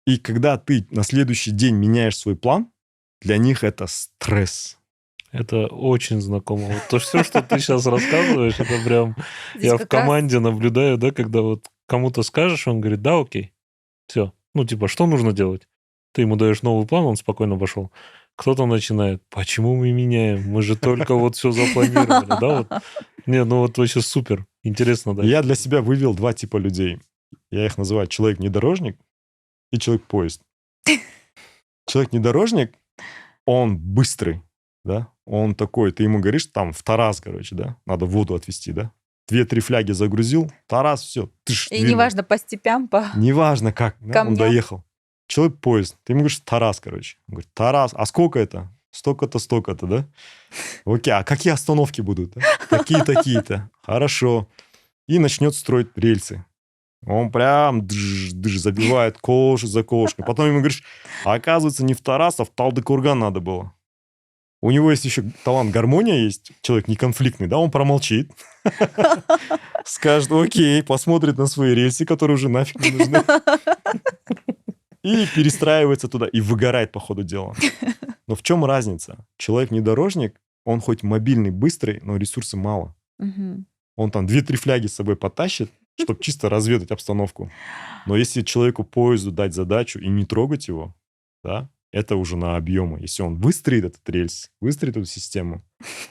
И когда ты на следующий день меняешь свой план, для них это стресс. Это очень знакомо. Вот то все, что ты сейчас рассказываешь, это прям... Здесь Я в как раз команде наблюдаю, да, когда вот кому-то скажешь, он говорит, да, окей, все. Ну, типа, что нужно делать? Ты ему даешь новый план, он спокойно пошел. Кто-то начинает, почему мы меняем? Мы же только вот все запланировали, да, вот. Не, ну вот вообще супер. Интересно, да. Я для себя вывел два типа людей. Я их называю человек-внедорожник и человек-поезд. Человек-внедорожник, он быстрый, да, он такой, ты ему говоришь, там, в Тарас, короче, да, надо воду отвезти, да, 2-3 фляги загрузил, Тарас, все, и неважно по степям, по неважно как, да, он камням. доехал. Человек-поезд, ты ему говоришь, Тарас, короче, он говорит, Тарас, а сколько это? Столько-то, столько-то, да? Окей, а какие остановки будут? Да? Такие-то. Хорошо. И начнет строить рельсы. Он прям забивает колышек за колышком. Потом ему говоришь, а оказывается, не в Тарас, а в Талдыкурган надо было. У него есть еще талант гармония есть. Человек не конфликтный, да, он промолчит. Скажет, окей, посмотрит на свои рельсы, которые уже нафиг не нужны. И перестраивается туда, и выгорает по ходу дела. Но в чем разница? Человек-внедорожник, он хоть мобильный, быстрый, но ресурсов мало. Мгм. Он там 2-3 фляги с собой потащит, чтобы чисто разведать обстановку. Но если человеку-поезду дать задачу и не трогать его, да, это уже на объемы. Если он выстроит этот рельс, выстроит эту систему,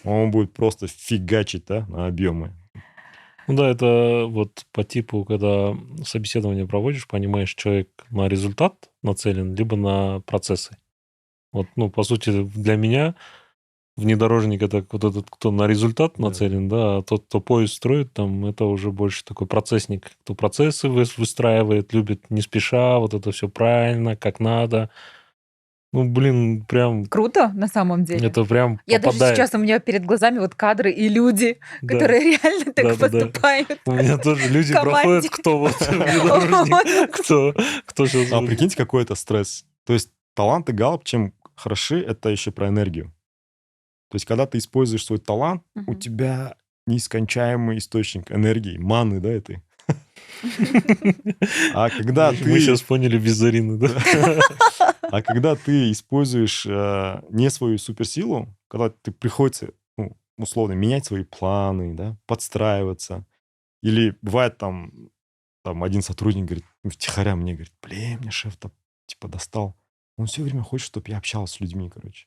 он будет просто фигачить, да, на объемы. Ну да, это вот по типу, когда собеседование проводишь, понимаешь, человек на результат нацелен, либо на процессы. Вот, ну, по сути, для меня внедорожник это вот этот, кто на результат Да. нацелен, да, а тот, кто поезд строит, там, это уже больше такой процессник, кто процессы выстраивает, любит не спеша, вот это все правильно, как надо. Ну, блин, прям, Круто, на самом деле. это прям Я даже попадает. сейчас у меня перед глазами вот кадры и люди, Да. которые реально так Да-да-да. поступают. У меня тоже люди команде. проходят, кто вот внедорожник, кто сейчас... А прикиньте, какой это стресс. То есть таланты Галлоп, чем хороши, это еще про энергию. То есть когда ты используешь свой талант, у Мгм. тебя неискончаемый источник энергии, маны, да, этой. А когда Мы ты... сейчас поняли без Зарины, да? А когда ты используешь не свою суперсилу, когда ты приходится, ну, условно, менять свои планы, да, подстраиваться, или бывает там один сотрудник говорит, втихаря мне говорит, блин, мне шеф-то типа достал. Он все время хочет, чтобы я общался с людьми, короче.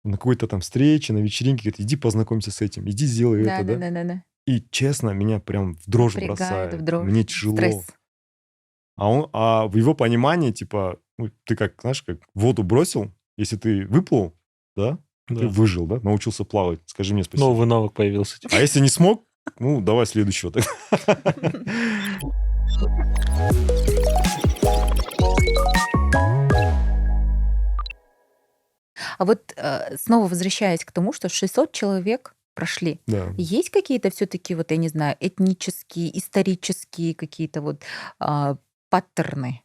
На какой-то там встрече, на вечеринке, говорит, иди познакомься с этим, иди сделай это, да. Да. И честно, меня прям в дрожь Напрягает, бросает. в дрожь, Мне тяжело. стресс. А в его понимании, типа, ну, ты как, знаешь, как в воду бросил, если ты выплыл, да, ты Да. выжил, да, научился плавать, скажи мне спасибо. Новый навык появился. А если не смог, Ну, давай следующего тогда. А вот снова возвращаясь к тому, что 600 человек прошли. Да. Есть какие-то все-таки, вот я не знаю, этнические, исторические какие-то вот паттерны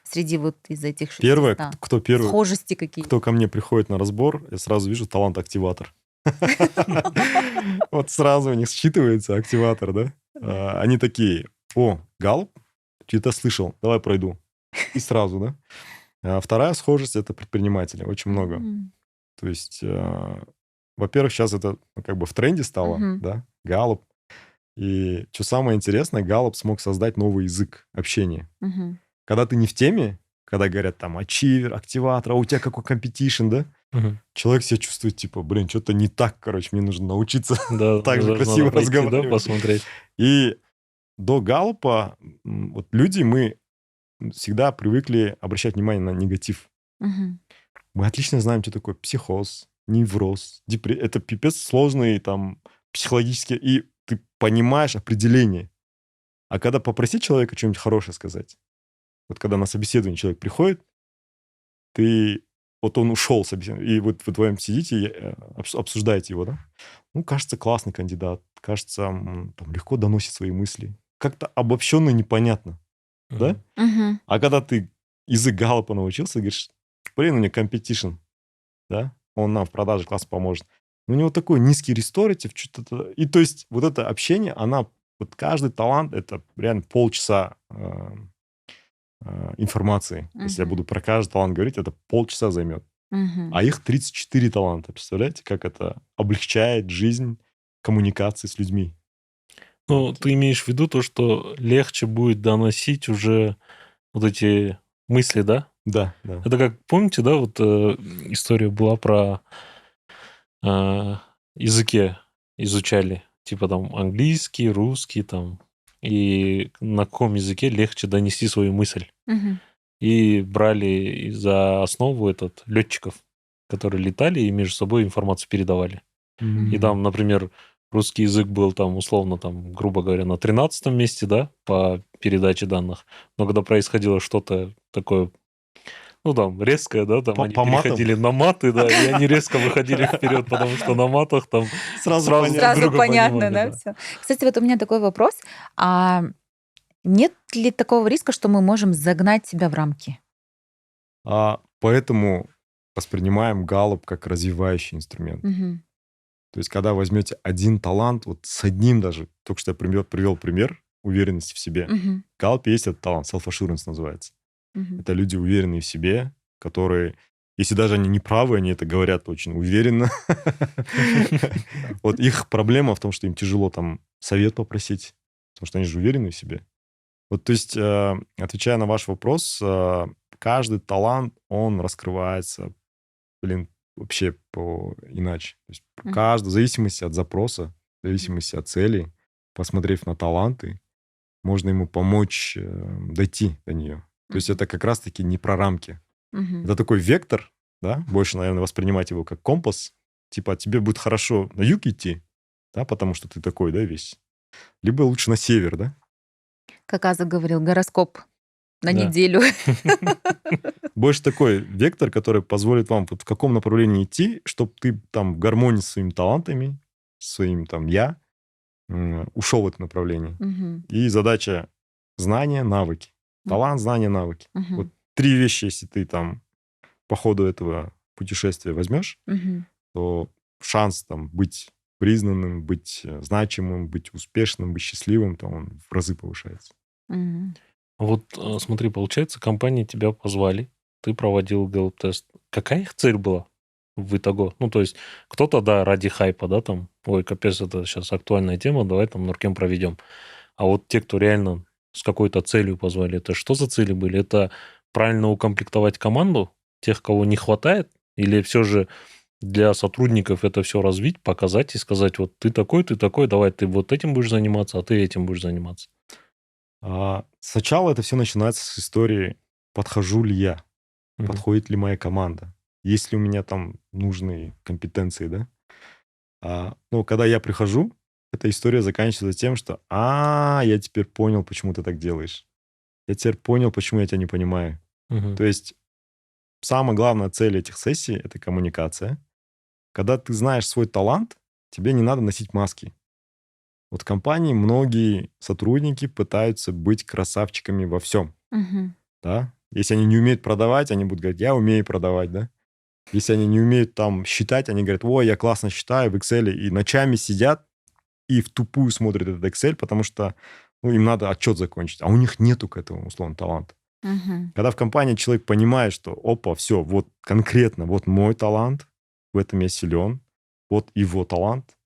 среди вот из этих Первое, 600? кто первый, Схожести какие-то? кто ко мне приходит на разбор, я сразу вижу талант-активатор. Вот сразу у них считывается активатор, да? Они такие: о, Галлуп, что-то слышал, давай пройду. И сразу, да? А вторая схожесть — это предприниматели, очень много. М, То есть, во-первых, сейчас это как бы в тренде стало, мгм, да, Галлуп. И что самое интересное, Галлуп смог создать новый язык общения. мгм, Когда ты не в теме, когда говорят там ачивер, активатор, а у тебя какой компетишн, да? Мгм. Человек себя чувствует типа, блин, что-то не так, короче, мне нужно научиться Да, так же даже красиво надо пойти, да, разговаривать. посмотреть. И до Галлупа вот люди, мы всегда привыкли обращать внимание на негатив. мгм, Мы отлично знаем, что такое психоз, невроз, депрессия. Это пипец сложные там психологические, и ты понимаешь определение. А когда попросить человека что-нибудь хорошее сказать, вот когда на собеседование человек приходит, ты, вот он ушел с собеседования, и вот вы вдвоем сидите, и, обсуждаете его, да? Ну, кажется, классный кандидат, кажется, там, легко доносит свои мысли. Как-то обобщенно непонятно, да? Мгм. мгм, А когда ты язык Галлопа научился, говоришь, блин, у меня competition, да? Он нам в продаже классно поможет. У него такой низкий ресторитив, что-то... И то есть вот это общение, она... Вот каждый талант — это реально полчаса информации. Если я мгм, буду про каждый талант говорить, это полчаса займет. мгм. А их 34 таланта. Представляете, как это облегчает жизнь коммуникации с людьми? Ну, Вот. ты имеешь в виду то, что легче будет доносить уже вот эти мысли, да? Да, да. Это как, помните, да, вот история была про э, языки изучали, типа там английский, русский там, и на каком языке легче донести свою мысль. Мгм. И брали за основу этот летчиков, которые летали и между собой информацию передавали. И там, например, русский язык был там условно, там, грубо говоря, на 13-м месте, да, по передаче данных. Но когда происходило что-то такое, ну, там, резкое, да, там, они По матам переходили на маты, да, и они резко выходили вперед, потому что на матах там сразу сразу понятно. друг Сразу друга понятно, понимали, да, да. все. Кстати, вот у меня такой вопрос. А нет ли такого риска, что мы можем загнать себя в рамки? Поэтому воспринимаем Галлуп как развивающий инструмент. Мгм, То есть, когда возьмете один талант, вот с одним даже, только что я привел пример уверенности в себе. мгм, В Галлупе есть этот талант, self-assurance называется. мгм, Это люди, уверенные в себе, которые, если даже они не правы, они это говорят очень уверенно. Вот их проблема в том, что им тяжело там совет попросить, потому что они же уверены в себе. Вот, то есть, отвечая на ваш вопрос, каждый талант, он раскрывается, блин, вообще иначе. То есть мгм, каждый, в зависимости от запроса, в зависимости от целей, посмотрев на таланты, можно ему помочь дойти до нее. То есть мгм, это как раз-таки не про рамки. мгм, Это такой вектор, да, больше, наверное, воспринимать его как компас. Типа, тебе будет хорошо на юг идти, да, потому что ты такой, да, весь. Либо лучше на север, да. Как Аза говорил, гороскоп на Да. неделю. Больше такой вектор, который позволит вам вот в каком направлении идти, чтобы ты там в гармонии с своими талантами, своим там я, ушел в это направление. Мгм, И задача знания, навыки. мгм, Талант, знания, навыки. Вот мгм, 3 вещи, если ты там по ходу этого путешествия возьмешь, мгм, то шанс там быть признанным, быть значимым, быть успешным, быть счастливым, то он в разы повышается. мгм. Вот смотри, получается, компании тебя позвали, ты проводил Gallup-тест. Какая их цель была в итоге? Ну, то есть кто-то, да, ради хайпа, да, там, ой, капец, это сейчас актуальная тема, давай там Нуркем проведем. А вот те, кто реально с какой-то целью позвали, это что за цели были? Это правильно укомплектовать команду, тех, кого не хватает? Или все же для сотрудников это все развить, показать и сказать, вот ты такой, давай ты вот этим будешь заниматься, а ты этим будешь заниматься? Сначала это все начинается с истории, подхожу ли я, Мгм. подходит ли моя команда, есть ли у меня там нужные компетенции, да. Ну, когда я прихожу, эта история заканчивается тем, что я теперь понял, почему ты так делаешь. Я теперь понял, почему я тебя не понимаю. Мгм. То есть самая главная цель этих сессий — это коммуникация. Когда ты знаешь свой талант, тебе не надо носить маски. Вот в компании многие сотрудники пытаются быть красавчиками во всем, Мгм. да. Если они не умеют продавать, они будут говорить: я умею продавать, да. Если они не умеют там считать, они говорят: ой, я классно считаю в Excel, и ночами сидят и в тупую смотрят этот Excel, потому что им надо отчет закончить, а у них нету к этому, условно, таланта. Мгм. Когда в компании человек понимает, что, опа, все, вот конкретно, вот мой талант, в этом я силен, вот его талант,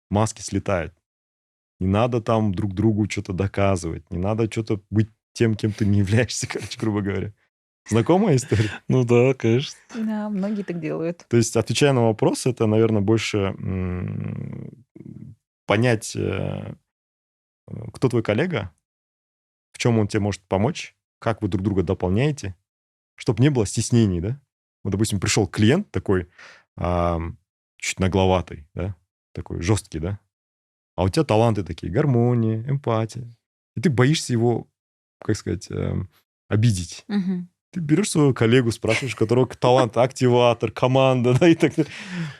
маски слетают. Не надо там друг другу что-то доказывать, не надо что-то быть тем, кем ты не являешься, короче, грубо говоря. Знакомая история? Ну да, конечно. Да, многие так делают. То есть, отвечая на вопрос, это, наверное, больше понять, кто твой коллега, в чем он тебе может помочь, как вы друг друга дополняете, чтобы не было стеснений, да? Вот, допустим, пришел клиент такой, чуть нагловатый, да, такой жесткий, да, а у тебя таланты такие: гармония, эмпатия. И ты боишься его, как сказать, обидеть. Мгм. Ты берешь своего коллегу, спрашиваешь, у которого талант, активатор, команда, да, и так далее.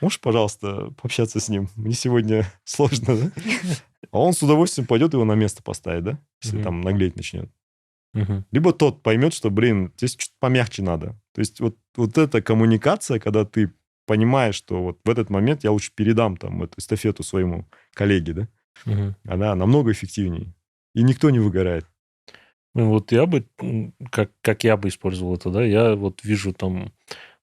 Можешь, пожалуйста, пообщаться с ним? Мне сегодня сложно, да? А он с удовольствием пойдет его на место поставить, да? Если Мгм. там наглеть начнет. Мгм. Либо тот поймет, что, здесь чуть помягче надо. То есть вот эта коммуникация, когда ты понимаешь, что вот в этот момент я лучше передам там эту эстафету своему коллеге, да? Мгм. Она намного эффективнее. И никто не выгорает. Ну, вот я бы, как я бы использовал это, да, я вот вижу там,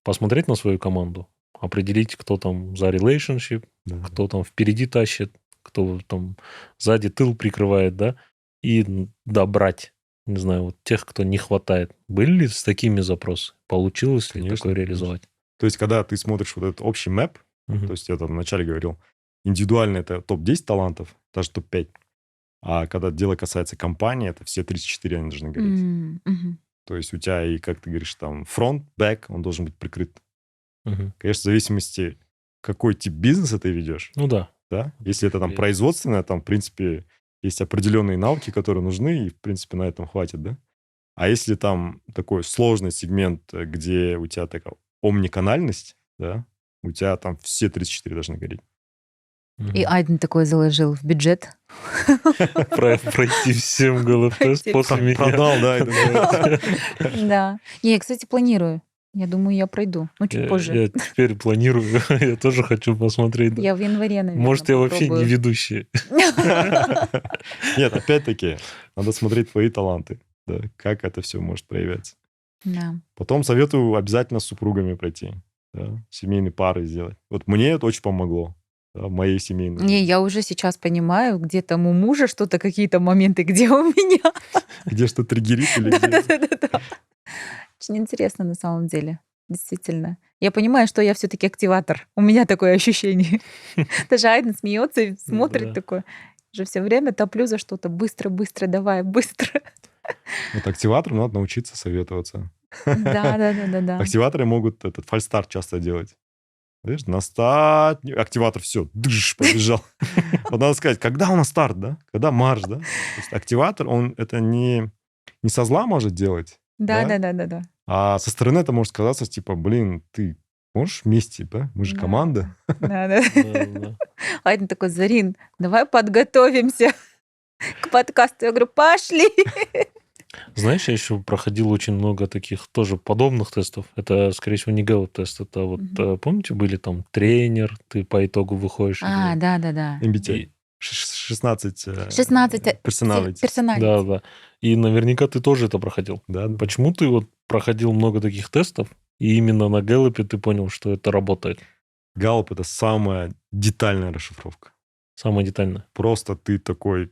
посмотреть на свою команду, определить, кто там за relationship, Да. кто там впереди тащит, кто там сзади тыл прикрывает, да, и добрать, не знаю, вот тех, кто не хватает. Были ли с такими запросы? Получилось ли Конечно, такое конечно. реализовать? То есть, когда ты смотришь вот этот общий мэп, Мгм. то есть я там вначале говорил, индивидуально это топ-10 талантов, даже топ-5. А когда дело касается компании, это все 34 они должны гореть. Мгм. То есть у тебя и, как ты говоришь, там фронт, бэк, он должен быть прикрыт. Мгм. Конечно, в зависимости, какой тип бизнеса ты ведешь, Ну да. да. Если это там Влияет. производственное, там, в принципе, есть определенные навыки, которые нужны, и, в принципе, на этом хватит, да. А если там такой сложный сегмент, где у тебя такая омниканальность, да, у тебя там все 34 должны гореть. И Мгм. Айден такой заложил в бюджет. Пройти всем ГЛП-тест Пройти после меня. Продал, да, это да. Да. Не, я, кстати, планирую. Я думаю, я пройду. Ну, чуть позже. Я теперь планирую, я тоже хочу посмотреть. Да. Я в январе, наверное, Может, я вообще не попробую. ведущий. Нет, опять-таки, надо смотреть твои таланты, да, как это все может проявляться. Да. Потом советую обязательно с супругами пройти, да, семейные пары сделать. Вот мне это очень помогло, да, в моей семейной Не, жизни. я уже сейчас понимаю, где там у мужа что-то, какие-то моменты, где у меня. Где что триггерит или где... Да-да-да. Очень интересно на самом деле. Действительно. Я понимаю, что я все-таки активатор. У меня такое ощущение. Даже Айден смеется и смотрит Да. такой. Уже все время топлю за что-то. Быстро, быстро, давай, быстро. Вот активаторам надо научиться советоваться. Да. Активаторы могут этот фальстарт часто делать. Видишь, на старт, активатор, все, дыш, побежал. Вот надо сказать, когда у нас старт, да? Когда марш, да? То есть активатор, он это не со зла может делать, да? Да. А со стороны это может казаться, типа, блин, ты можешь вместе, да? Мы же команда. Да. Да. Айден такой: Зарин, давай подготовимся к подкасту. Я говорю, пошли. Знаешь, я еще проходил очень много таких тоже подобных тестов. Это, скорее всего, не гэллоп-тест. Это вот, помните, были там тренер, ты по итогу выходишь. Да. MBTI. И- 16 16 персоналити. Да, да. И наверняка ты тоже это проходил. Да, да. Почему ты вот проходил много таких тестов, и именно на Гэллопе ты понял, что это работает? Галлоп — это самая детальная расшифровка. Самое детальное. Просто ты такой,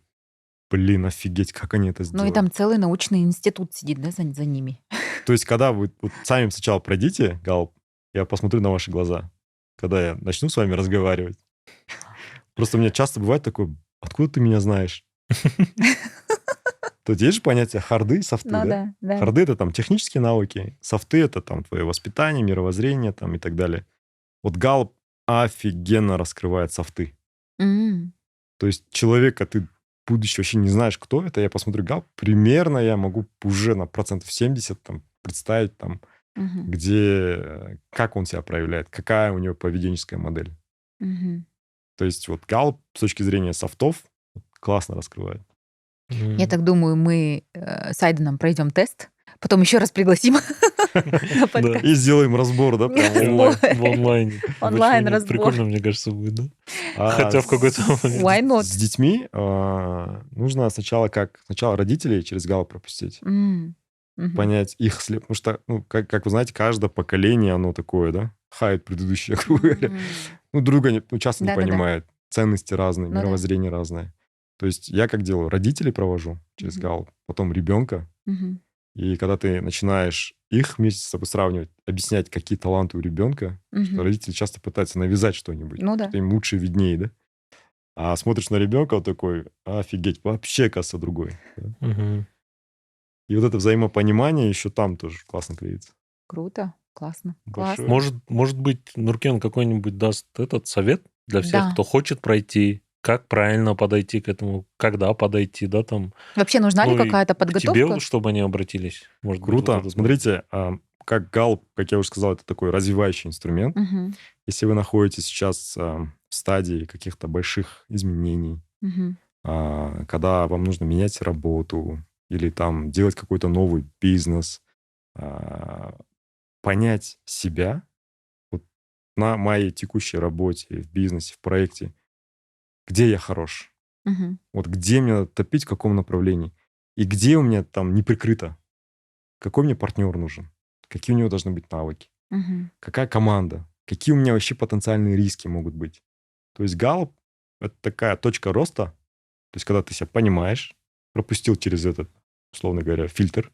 блин, офигеть, как они это Ну сделали. и там целый научный институт сидит, да, за ними. То есть, когда вы вот сами сначала пройдите Галлоп, я посмотрю на ваши глаза, когда я начну с вами разговаривать. Просто у меня часто бывает такое, откуда ты меня знаешь? Тут есть же понятие харды и софты, Ну да? да. Харды — это там технические навыки, софты — это там твое воспитание, мировоззрение там и так далее. Вот Галлоп офигенно раскрывает софты. М. То есть человека ты, будучи вообще не знаешь, кто это, я посмотрю Галп, примерно я могу уже на 70% там представить, там, Мгм. где, как он себя проявляет, какая у него поведенческая модель. Мгм. То есть вот Галп с точки зрения софтов классно раскрывает. Я так думаю, мы с Айденом пройдем тест, потом еще раз пригласим на Да. подкаст. И сделаем разбор, да, прям онлайн. В онлайне. Онлайн Вообще разбор. прикольно, мне кажется, будет, да? А Хотя в какой-то момент... Why not? с детьми нужно сначала родителей через Галп пропустить, Мгм. понять их след. Потому что, ну, как вы знаете, каждое поколение, оно такое, да, хает предыдущее, грубо говоря. М. Ну, друга часто не Да-да-да. понимает. Ценности разные, Ну да. мировоззрение разное. То есть я как делаю? Родителей провожу через Мгм. Галп, потом ребенка. Мгм. И когда ты начинаешь их вместе с собой сравнивать, объяснять, какие таланты у ребенка, что Мгм. родители часто пытаются навязать что-нибудь, Ну да. что им лучше виднее, да? А смотришь на ребенка, он такой, офигеть, вообще, кажется, другой. Да? Мгм. И вот это взаимопонимание еще там тоже классно клеится. Круто. Классно. Большое. Классно. Может быть, Нуркен какой-нибудь даст этот совет для всех, Да. кто хочет пройти, как правильно подойти к этому, когда подойти, да, там. Вообще нужна ли Ну и какая-то к тебе, подготовка? чтобы они обратились. Может быть, вот Круто. этот Смотрите, как Галп, как я уже сказал, это такой развивающий инструмент. Мгм. Если вы находитесь сейчас в стадии каких-то больших изменений, Мгм. когда вам нужно менять работу или там делать какой-то новый бизнес, понять себя вот на моей текущей работе, в бизнесе, в проекте, где я хорош, Мгм. вот где мне надо топить, в каком направлении, и где у меня там не прикрыто, какой мне партнер нужен, какие у него должны быть навыки, Мгм. какая команда, какие у меня вообще потенциальные риски могут быть. То есть Галп — это такая точка роста, то есть когда ты себя понимаешь, пропустил через этот, условно говоря, фильтр,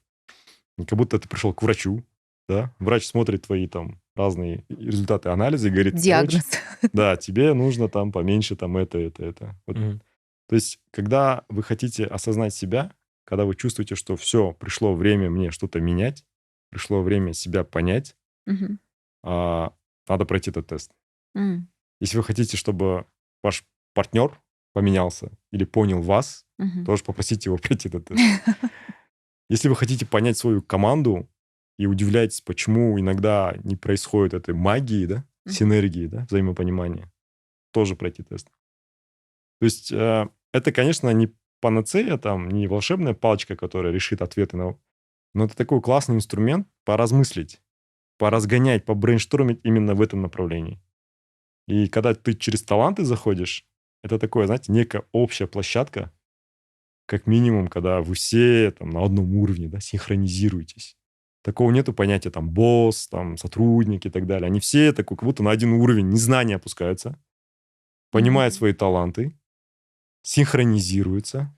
и как будто ты пришел к врачу, да, врач смотрит твои там разные результаты анализа и говорит, короче, Диагноз. да, тебе нужно там поменьше там это. Вот. Мгм. То есть, когда вы хотите осознать себя, когда вы чувствуете, что все, пришло время мне что-то менять, пришло время себя понять, Мгм. надо пройти этот тест. М. Если вы хотите, чтобы ваш партнер поменялся или понял вас, Мгм. тоже попросите его пройти этот тест. Если вы хотите понять свою команду и удивляетесь, почему иногда не происходит этой магии, да, Мгм. синергии, да, взаимопонимания, тоже пройти тест. То есть это, конечно, не панацея, там, не волшебная палочка, которая решит ответы на... Но это такой классный инструмент поразмыслить, поразгонять, побрейнштормить именно в этом направлении. И когда ты через таланты заходишь, это такое, знаете, некая общая площадка, как минимум, когда вы все там на одном уровне, да, синхронизируетесь. Такого нету понятия там босс, там сотрудники и так далее. Они все такой, как будто на один уровень незнания опускаются, понимают Мгм. свои таланты, синхронизируются,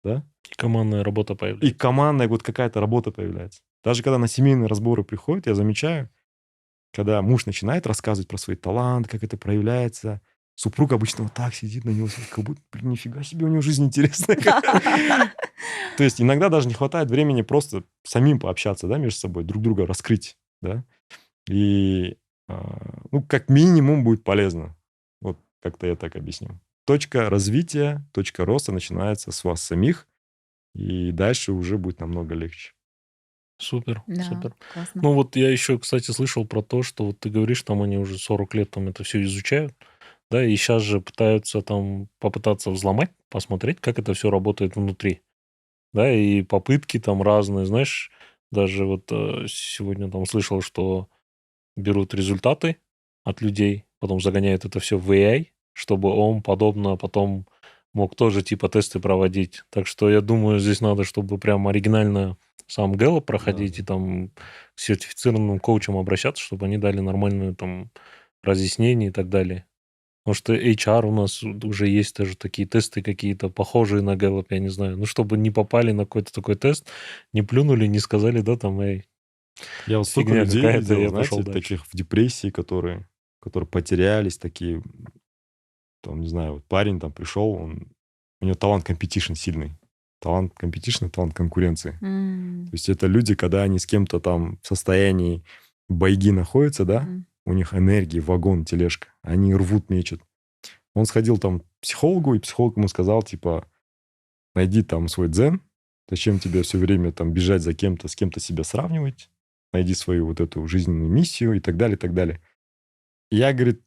да, И командная работа и появляется. командная вот какая-то работа появляется. Даже когда на семейные разборы приходят, я замечаю, когда муж начинает рассказывать про свой талант, как это проявляется, супруг обычно вот так сидит на него, как будто, блин, нифига себе, у него жизнь интересная. То есть иногда даже не хватает времени просто самим пообщаться, да, между собой, друг друга раскрыть, да. И, ну, как минимум будет полезно. Вот как-то я так объясню. Точка развития, точка роста начинается с вас самих, и дальше уже будет намного легче. Супер, Да, супер. классно. Ну вот я еще, кстати, слышал про то, что вот ты говоришь, там они уже 40 лет там это все изучают, да, и сейчас же пытаются там попытаться взломать, посмотреть, как это все работает внутри, да, и попытки там разные, знаешь, даже вот сегодня там слышал, что берут результаты от людей, потом загоняют это все в AI, чтобы он подобно потом мог тоже типа тесты проводить. Так что я думаю, здесь надо, чтобы прям оригинально сам Gallup проходить Да. и там к сертифицированным коучам обращаться, чтобы они дали нормальное там разъяснение и так далее. Потому что HR у нас уже есть даже такие тесты какие-то похожие на Gallup, я не знаю. Ну, чтобы не попали на какой-то такой тест, не плюнули, не сказали, да, там, эй, Я вот столько фигня людей какая-то, видел, я пошел знаете, дальше. таких в депрессии, которые потерялись, такие, там, не знаю, вот парень там пришел, у него талант competition сильный. Талант competition — талант конкуренции. То М. есть это люди, когда они с кем-то там в состоянии бойги находятся, да, Мгм. у них энергии, вагон, тележка, они рвут, мечут. Он сходил там к психологу, и психолог ему сказал, типа, найди там свой дзен, зачем тебе все время там бежать за кем-то, с кем-то себя сравнивать, найди свою вот эту жизненную миссию и так далее, и так далее. И я, говорит,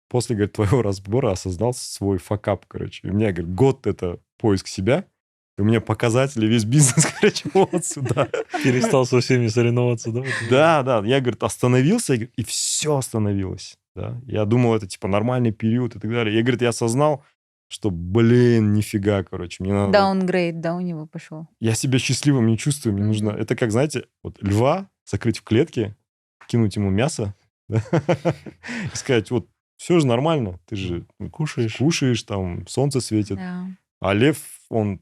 после, говорит, твоего разбора осознал свой факап, короче. И у меня, говорит, год это поиск себя, и у меня показатели, весь бизнес, короче, вот сюда. Перестал со всеми соревноваться, да? Да. Я, говорит, остановился, и все остановилось. Да? Я думал, это, типа, нормальный период и так далее. Я, говорит, я осознал, что, блин, нифига, короче, мне надо... Даунгрейд, да, у него пошел. Я себя счастливым не чувствую, мне нужно... Это как, знаете, вот льва закрыть в клетке, кинуть ему мясо, да? И сказать, вот, все же нормально, ты же кушаешь, там, солнце светит. Да. А лев, он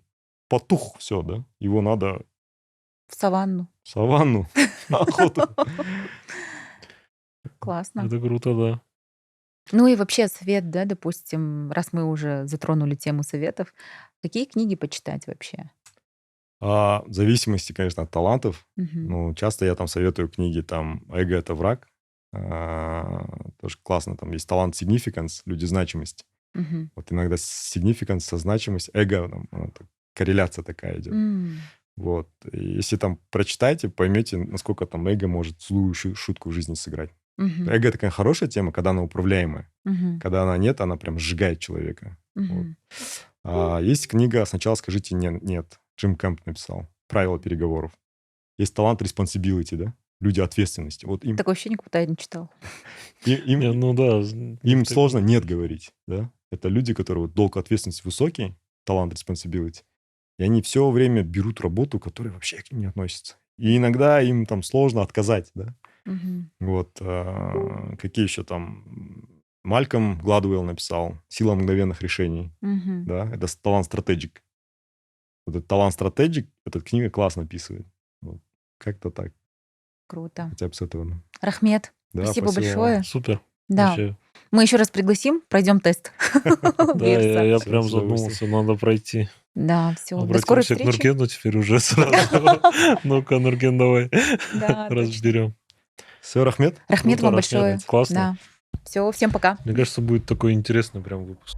потух, все, да? Его надо В саванну. в саванну, на охоту. Классно. Это круто, да. Ну и вообще совет, да, допустим, раз мы уже затронули тему советов, какие книги почитать вообще? В зависимости, конечно, от талантов. Мгм. Ну, часто я там советую книги, там, «Эго– это враг». Тоже классно, там есть талант significance, люди значимость. Мгм. Вот иногда significance со значимость, эго, там, корреляция такая идет. М. Вот. И если там прочитаете, поймете, насколько там эго может злую шутку в жизни сыграть. Мгм. Эго– это, конечно, хорошая тема, когда она управляемая. Мгм. Когда она нет, она прям сжигает человека. Вот. Мгм. Есть книга «Сначала скажите нет». Джим Кэмп написал. «Правила переговоров». Есть талант responsibility, да? Люди ответственности. Вот им, Такое ощущение, как будто я не читал. им, Не, ну да. им сложно «нет» говорить, да? Это люди, которые вот долг ответственности высокий, талант responsibility, и они все время берут работу, которая вообще к ним не относится. И иногда им там сложно отказать, да? Мгм. Вот. Какие еще там... Малькольм Гладуэлл написал «Сила мгновенных решений». Мгм. Да? Это талант стратегик. Вот этот талант стратегик, эта книга классно описывает. Вот. Как-то так. Круто. Хотя бы с этого. Рахмет, Да, спасибо спасибо вам. большое. Супер. Да, Вообще. мы еще раз пригласим, пройдем тест Да, я Бирса. Всё, прям с удовольствием. задумался, надо пройти. Да, все. До скорой Обратимся к встречи. Нуркену теперь уже сразу. Ну-ка, Нуркен, давай Да, точно. разберем. Все, Рахмет. Рахмет Круто, вам Рахмет. большое. Классно. Да. Все, всем пока. Мне кажется, будет такой интересный прям выпуск.